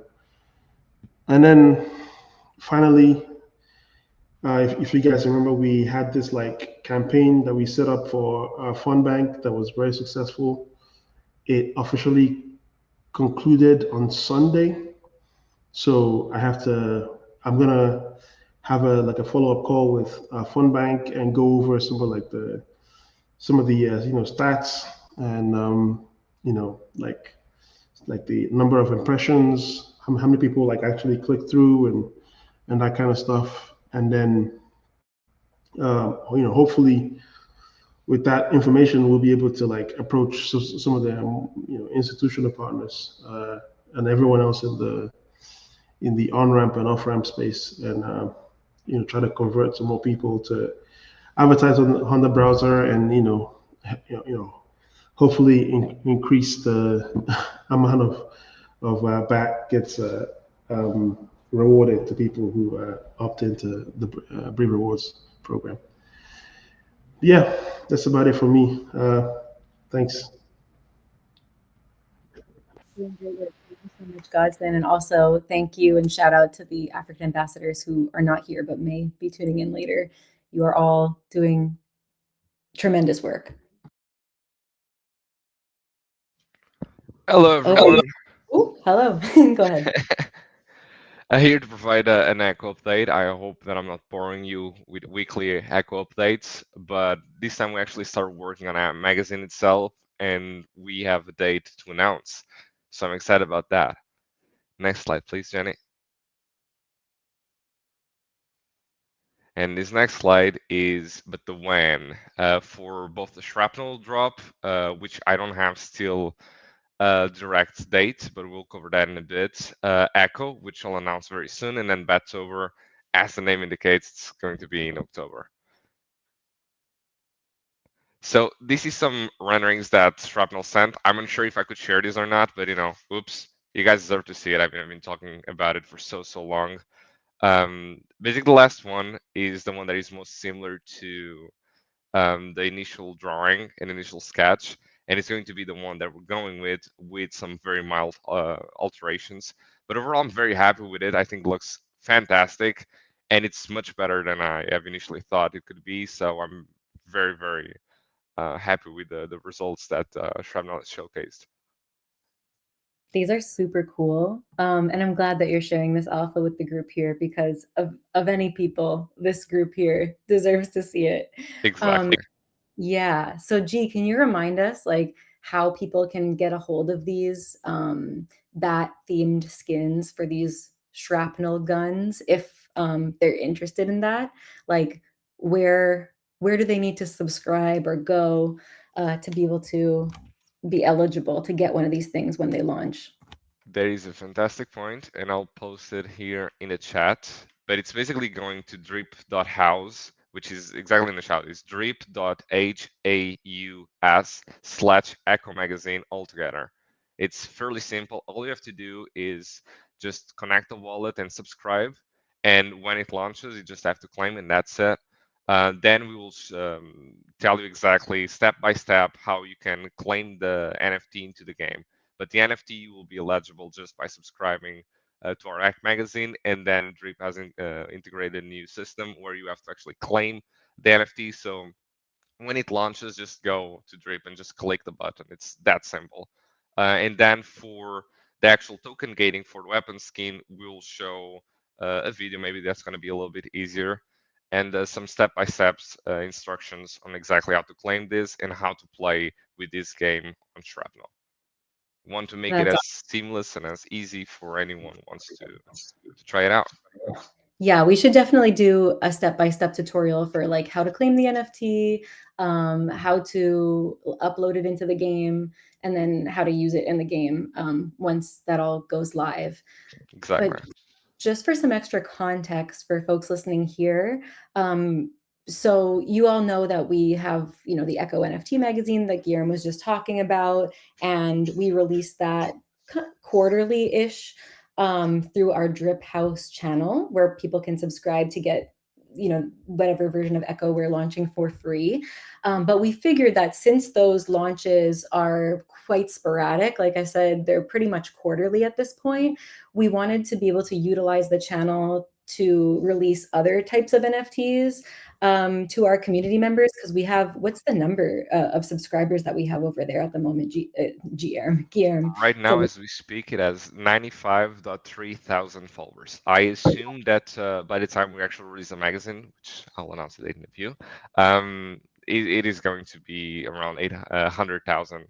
[SPEAKER 5] And then finally, if you guys remember, we had this like campaign that we set up for FundBank that was very successful. It officially concluded on Sunday. So I'm gonna have a follow-up call with FundBank and go over some of the stats and like the number of impressions, how many people like actually click through and that kind of stuff. And then hopefully with that information we'll be able to like approach some of the institutional partners and everyone else in the on-ramp and off-ramp space, and try to convert some more people to advertise on the browser, and hopefully increase the amount of BAT gets rewarded to people who opt into the Brave Rewards program. Yeah, that's about it for me. Thanks.
[SPEAKER 7] Doing great work. Thank you so much, Godsman. And also thank you and shout out to the African ambassadors who are not here but may be tuning in later. You are all doing tremendous work.
[SPEAKER 6] Hello, everyone.
[SPEAKER 7] Oh, hello. Go ahead.
[SPEAKER 6] I'm here to provide an Echo update. I hope that I'm not boring you with weekly Echo updates, but this time we actually started working on our magazine itself, and we have a date to announce. So I'm excited about that. Next slide, please, Jenny. And this next slide is but the when for both the Shrapnel drop, which I don't have still direct date, but we'll cover that in a bit. Echo, which I'll announce very soon, and then Betsover, as the name indicates, it's going to be in October. So this is some renderings that Shrapnel sent. I'm unsure if I could share this or not, but oops, you guys deserve to see it. I've been talking about it for so long. Basically, the last one is the one that is most similar to the initial drawing and initial sketch, and it's going to be the one that we're going with some very mild alterations. But overall, I'm very happy with it. I think it looks fantastic, and it's much better than I have initially thought it could be. So I'm very happy with the results that Shrapnel has showcased.
[SPEAKER 7] These are super cool. And I'm glad that you're sharing this alpha with the group here because of any people, this group here deserves to see it.
[SPEAKER 6] Exactly.
[SPEAKER 7] Yeah. So G, can you remind us like how people can get a hold of these bat themed skins for these shrapnel guns if they're interested in that? Like where do they need to subscribe or go to be able to be eligible to get one of these things when they launch?
[SPEAKER 6] That is a fantastic point, and I'll post it here in the chat. But it's basically going to drip.house, which is exactly in the chat. It's drip.haus/Echo Magazine altogether. It's fairly simple. All you have to do is just connect the wallet and subscribe. And when it launches, you just have to claim, and that's it. Then we will tell you exactly step by step how you can claim the NFT into the game. But the NFT will be eligible just by subscribing to our Act magazine, and then Drip has integrated a new system where you have to actually claim the NFT. So when it launches, just go to Drip and just click the button. It's that simple. And then for the actual token gating for the weapon skin, we'll show a video. Maybe that's going to be a little bit easier. and some step-by-step instructions on exactly how to claim this and how to play with this game on Shrapnel. Want to make it
[SPEAKER 7] That's
[SPEAKER 6] as seamless and as easy for anyone who wants to try it out.
[SPEAKER 7] Yeah, we should definitely do a step-by-step tutorial for like how to claim the NFT, how to upload it into the game, and then how to use it in the game once that all goes live.
[SPEAKER 6] Exactly.
[SPEAKER 7] But just for some extra context for folks listening here, so you all know that we have, the Echo NFT magazine that Guillermo was just talking about, and we release that quarterly-ish through our Drip House channel, where people can subscribe to get, whatever version of Echo we're launching for free. But we figured that since those launches are quite sporadic, like I said, they're pretty much quarterly at this point, we wanted to be able to utilize the channel to release other types of NFTs to our community members, because we have, what's the number of subscribers that we have over there at the moment, Guillermo?
[SPEAKER 6] Right now, as we speak, it has 95.3 thousand followers. I assume that by the time we actually release the magazine, which I'll announce the date in a few, it is going to be around 800,000.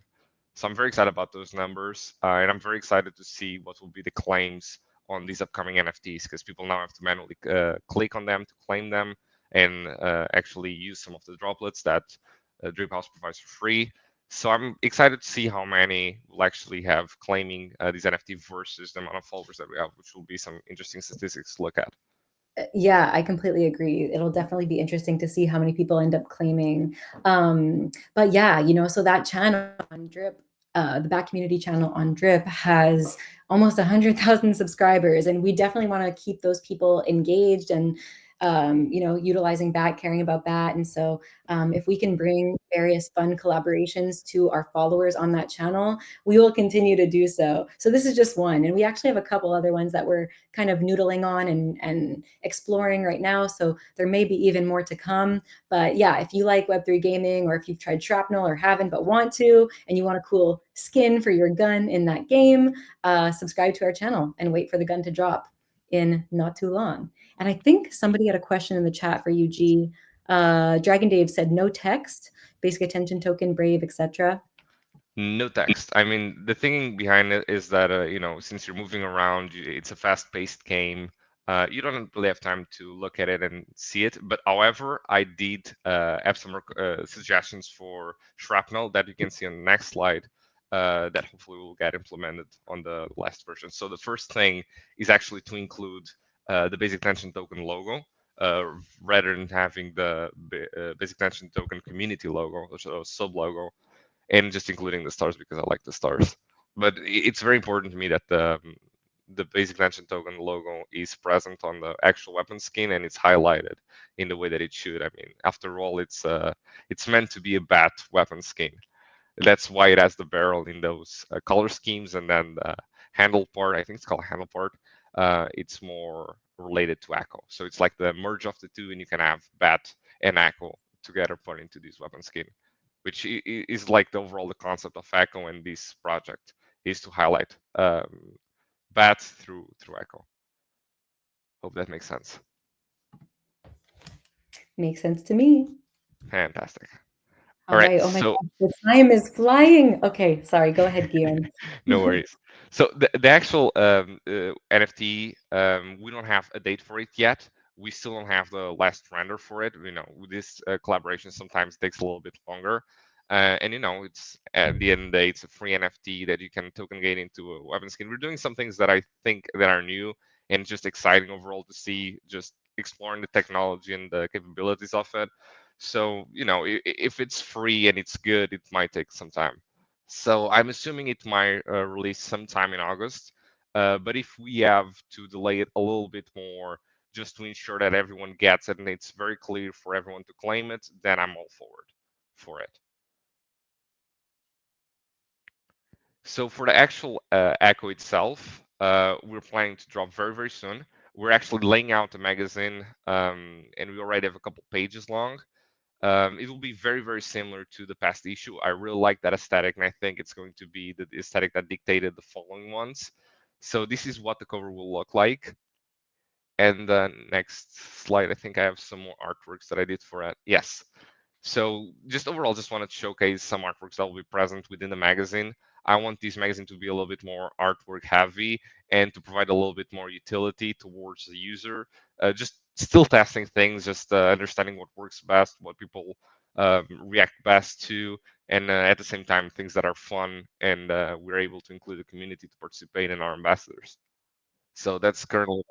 [SPEAKER 6] So I'm very excited about those numbers, and I'm very excited to see what will be the claims on these upcoming NFTs, because people now have to manually click on them to claim them and actually use some of the droplets that Drip House provides for free. So I'm excited to see how many will actually have claiming these NFT versus the amount of followers that we have, which will be some interesting statistics to look at.
[SPEAKER 7] Yeah, I completely agree. It'll definitely be interesting to see how many people end up claiming. But yeah, so that channel on Drip, the Bat Community channel on Drip has almost 100,000 subscribers, and we definitely want to keep those people engaged and utilizing Bat, caring about Bat. And so if we can bring various fun collaborations to our followers on that channel, we will continue to do so. So this is just one. And we actually have a couple other ones that we're kind of noodling on and exploring right now. So there may be even more to come. But yeah, if you like Web3 gaming, or if you've tried Shrapnel or haven't but want to, and you want a cool skin for your gun in that game, subscribe to our channel and wait for the gun to drop in not too long. And I think somebody had a question in the chat for you, G. Dragon Dave said no text, basic attention token, Brave, etc.
[SPEAKER 6] No text. I mean, the thinking behind it is that since you're moving around, it's a fast-paced game. You don't really have time to look at it and see it. But however, I did have some suggestions for Shrapnel that you can see on the next slide that hopefully will get implemented on the last version. So the first thing is actually to include the basic attention token logo rather than having the basic attention token community logo, or sub logo, and just including the stars because I like the stars. But it's very important to me that the basic attention token logo is present on the actual weapon skin and it's highlighted in the way that it should. I mean, after all, it's meant to be a bat weapon skin. That's why it has the barrel in those color schemes, and then the handle part, I think it's called handle part, it's more related to Echo. So it's like the merge of the two, and you can have bat and Echo together put into this weapon skin, which is like the overall the concept of Echo, and this project is to highlight bat through Echo. Hope that makes sense.
[SPEAKER 7] Makes sense to me.
[SPEAKER 6] Fantastic.
[SPEAKER 7] All right. Oh my God, the time is flying. Okay, sorry. Go ahead, Guillaume.
[SPEAKER 6] No worries. So the actual NFT, we don't have a date for it yet. We still don't have the last render for it. This collaboration sometimes takes a little bit longer. And it's at the end of the day, it's a free NFT that you can token gate into a weapon skin. We're doing some things that I think that are new and just exciting overall to see, just exploring the technology and the capabilities of it. So if it's free and it's good, it might take some time. So I'm assuming it might release sometime in August. But if we have to delay it a little bit more, just to ensure that everyone gets it and it's very clear for everyone to claim it, then I'm all forward for it. So for the actual Echo itself, we're planning to drop very, very soon. We're actually laying out the magazine, and we already have a couple pages long. It will be very, very similar to the past issue. I really like that aesthetic, and I think it's going to be the aesthetic that dictated the following ones. So this is what the cover will look like. And the next slide, I think I have some more artworks that I did for it. Yes. So just overall, just wanted to showcase some artworks that will be present within the magazine. I want this magazine to be a little bit more artwork heavy and to provide a little bit more utility towards the user. Just still testing things, just understanding what works best, what people react best to, and at the same time, things that are fun, and we're able to include the community to participate in our ambassadors. So that's currently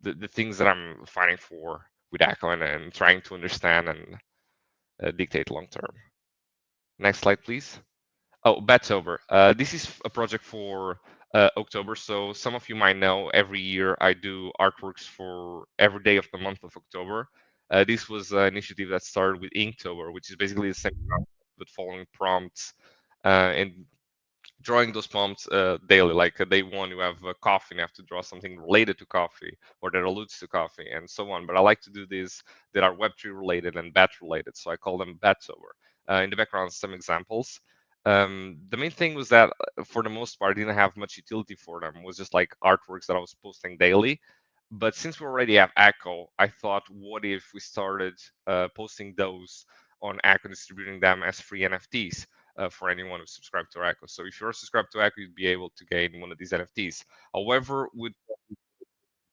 [SPEAKER 6] the things that I'm fighting for with Echo and trying to understand and dictate long term. Next slide, please. Oh, Betsober. This is a project for October. So some of you might know every year I do artworks for every day of the month of October. This was an initiative that started with Inktober, which is basically the same concept, but following prompts and drawing those prompts daily. Like day one, you have coffee and you have to draw something related to coffee or that alludes to coffee and so on. But I like to do these that are Web3 related and bat related. So I call them Betsober. In the background, some examples. The main thing was that for the most part, I didn't have much utility for them. It was just like artworks that I was posting daily. But since we already have Echo, I thought, what if we started posting those on Echo, distributing them as free NFTs for anyone who's subscribed to Echo. So if you're subscribed to Echo, you'd be able to gain one of these NFTs. However, with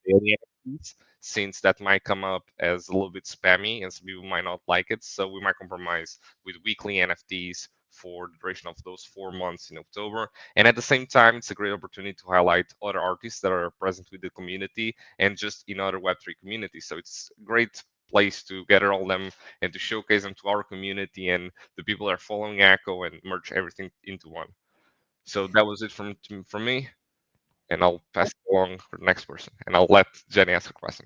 [SPEAKER 6] daily NFTs, since that might come up as a little bit spammy and some people might not like it, so we might compromise with weekly NFTs for the duration of those 4 months in October. And at the same time, it's a great opportunity to highlight other artists that are present with the community and just in other Web3 communities. So it's a great place to gather all them and to showcase them to our community and the people that are following Echo and merge everything into one. So that was it from me, and I'll pass it along for the next person, and I'll let Jenny ask a question.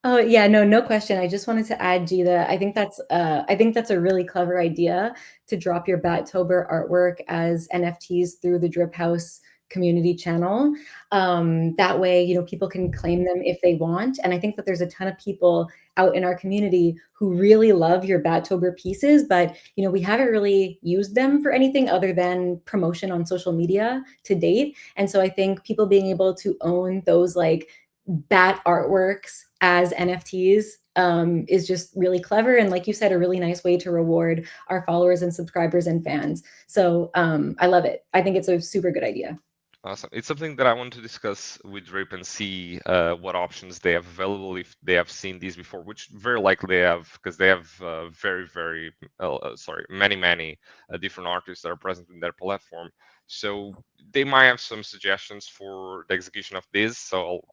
[SPEAKER 7] Oh yeah, no question. I just wanted to add, Gita. I think that's a really clever idea to drop your Battober artwork as NFTs through the Drip House community channel. That way, people can claim them if they want. And I think that there's a ton of people out in our community who really love your Battober pieces, but we haven't really used them for anything other than promotion on social media to date. And so I think people being able to own those like bat artworks as NFTs is just really clever. And like you said, a really nice way to reward our followers and subscribers and fans. So I love it. I think it's a super good idea.
[SPEAKER 6] Awesome. It's something that I want to discuss with Drip and see what options they have available if they have seen these before, which very likely they have, because they have many different artists that are present in their platform. So they might have some suggestions for the execution of this. So I'll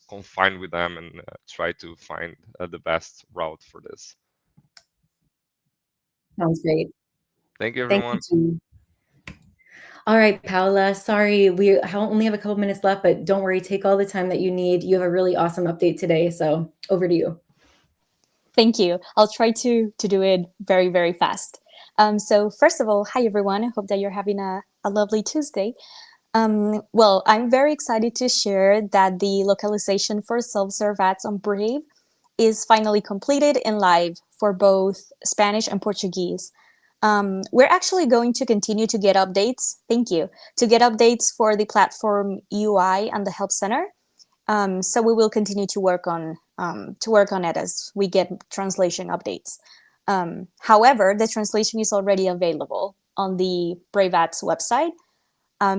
[SPEAKER 6] confine with them and try to find the best route for this.
[SPEAKER 7] Sounds great.
[SPEAKER 6] Thank you, everyone.
[SPEAKER 7] Thank you. All right, Paula, sorry, we only have a couple minutes left, but don't worry, take all the time that you need. You have a really awesome update today, so over to you.
[SPEAKER 10] Thank you. I'll try to do it very, very fast. So first of all, hi, everyone. I hope that you're having a lovely Tuesday. Well, I'm very excited to share that the localization for self-serve ads on Brave is finally completed and live for both Spanish and Portuguese. We're actually going to continue to get updates. Thank you. To get updates for the platform UI and the Help Center. So we will continue to work on it as we get translation updates. However, the translation is already available on the Brave Ads website.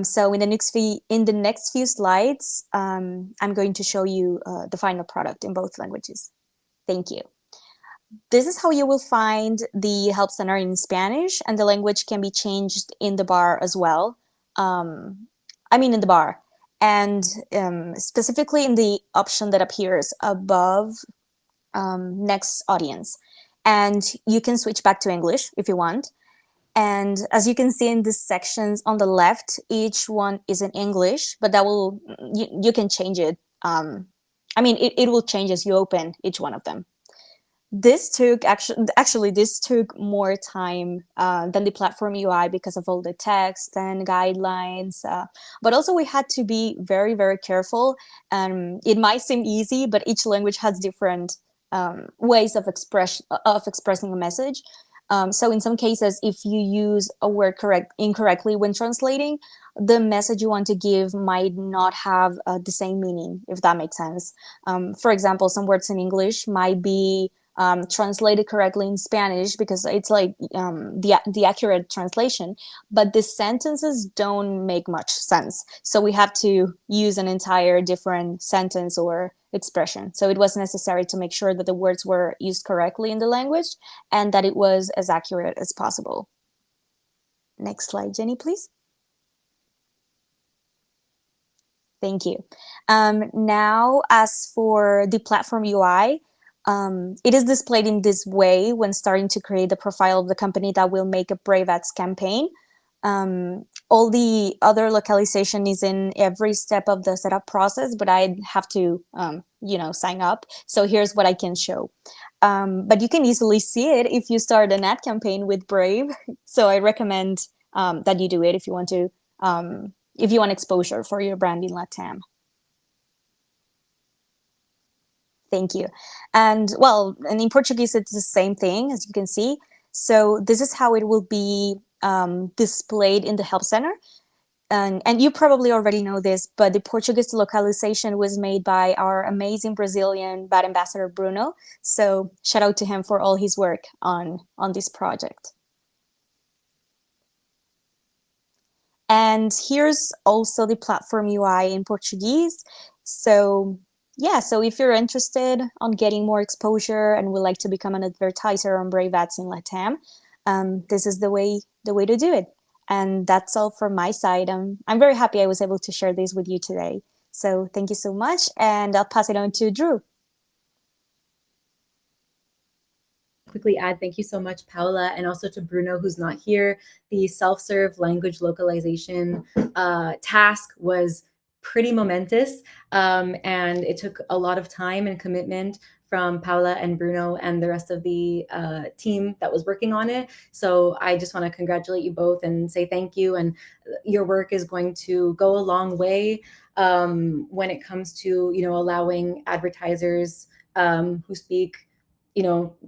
[SPEAKER 10] So in the next few slides, I'm going to show you the final product in both languages. Thank you. This is how you will find the Help Center in Spanish, and the language can be changed in the bar as well. In the bar. And specifically in the option that appears above next audience. And you can switch back to English if you want. And as you can see in the sections on the left, each one is in English, but that will you can change it. It will change as you open each one of them. This took this took more time than the platform UI because of all the text and guidelines. But also we had to be very, very careful. It might seem easy, but each language has different ways of expressing a message. So in some cases, if you use a word incorrectly when translating, the message you want to give might not have the same meaning, if that makes sense. For example, some words in English might be translated correctly in Spanish because it's like the accurate translation, but the sentences don't make much sense. So we have to use an entire different sentence or expression. So it was necessary to make sure that the words were used correctly in the language and that it was as accurate as possible. Next slide, Jenny, please. Thank you. Now, as for the platform UI, it is displayed in this way when starting to create the profile of the company that will make a Brave Ads campaign. All the other localization is in every step of the setup process, but I have to, sign up. So here's what I can show. But you can easily see it if you start an ad campaign with Brave. So I recommend that you do it if you want to, if you want exposure for your brand in LATAM. Thank you. And well, and in Portuguese, it's the same thing, as you can see. So this is how it will be displayed in the Help Center. And you probably already know this, but the Portuguese localization was made by our amazing Brazilian BAT ambassador, Bruno. So shout out to him for all his work on this project. And here's also the platform UI in Portuguese. So yeah, so if you're interested on getting more exposure and would like to become an advertiser on Brave Ads in LATAM, this is the way to do it. And that's all from my side. I'm very happy I was able to share this with you today. So thank you so much, and I'll pass it on to Drew.
[SPEAKER 7] Quickly add thank you so much, Paula, and also to Bruno, who's not here. The self-serve language localization task was pretty momentous, and it took a lot of time and commitment from Paula and Bruno and the rest of the team that was working on it. So I just want to congratulate you both and say thank you. And your work is going to go a long way when it comes to, allowing advertisers who speak,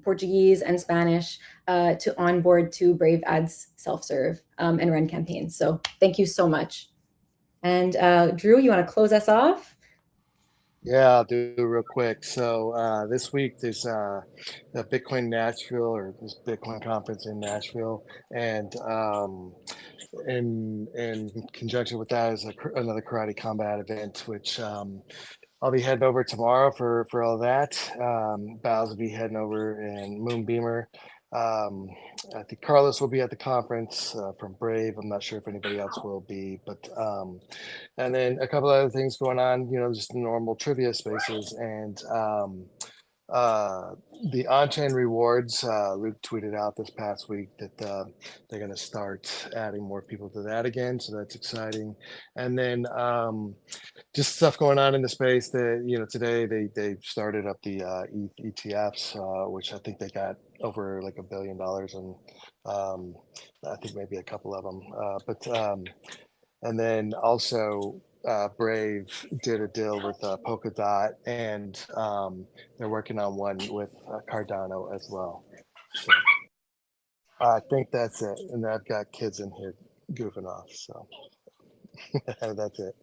[SPEAKER 7] Portuguese and Spanish to onboard to Brave Ads self-serve and run campaigns. So thank you so much. And Drew, you want to close us off?
[SPEAKER 1] Yeah, I'll do it real quick. So this week there's the Bitcoin Nashville, or this Bitcoin conference in Nashville, and in conjunction with that is another Karate Combat event, which I'll be heading over tomorrow for all that. Bowles will be heading over, and Moonbeamer. I think Carlos will be at the conference from Brave. I'm not sure if anybody else will be, but and then a couple other things going on, just normal trivia spaces. And the on-chain rewards, Luke tweeted out this past week that they're going to start adding more people to that again. So that's exciting. And then just stuff going on in the space that, today they started up the ETFs, which I think they got over like $1 billion, and I think maybe a couple of them. And then also Brave did a deal with Polkadot, and they're working on one with Cardano as well. So I think that's it. And I've got kids in here goofing off, so that's it.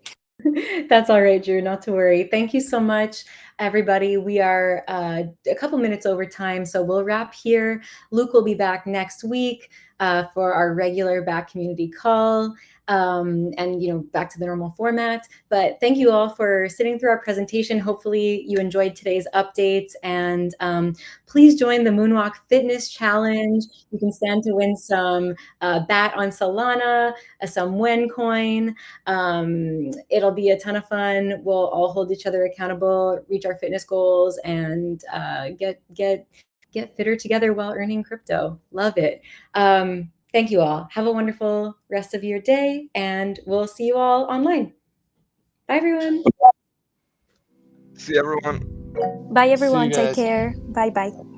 [SPEAKER 7] That's all right, Drew, not to worry. Thank you so much, everybody. We are a couple minutes over time, so we'll wrap here. Luke will be back next week for our regular back community call, and back to the normal format. But thank you all for sitting through our presentation. Hopefully you enjoyed today's updates, and please join the Moonwalk Fitness Challenge. You can stand to win some BAT on Solana, some WEN coin. It'll be a ton of fun. We'll all hold each other accountable, reach our fitness goals, and get fitter together while earning crypto. Love it. Thank you all. Have a wonderful rest of your day, and we'll see you all online. Bye, everyone.
[SPEAKER 6] See everyone.
[SPEAKER 10] Bye, everyone.
[SPEAKER 1] See you
[SPEAKER 10] Take
[SPEAKER 1] guys.
[SPEAKER 10] care. Bye-bye.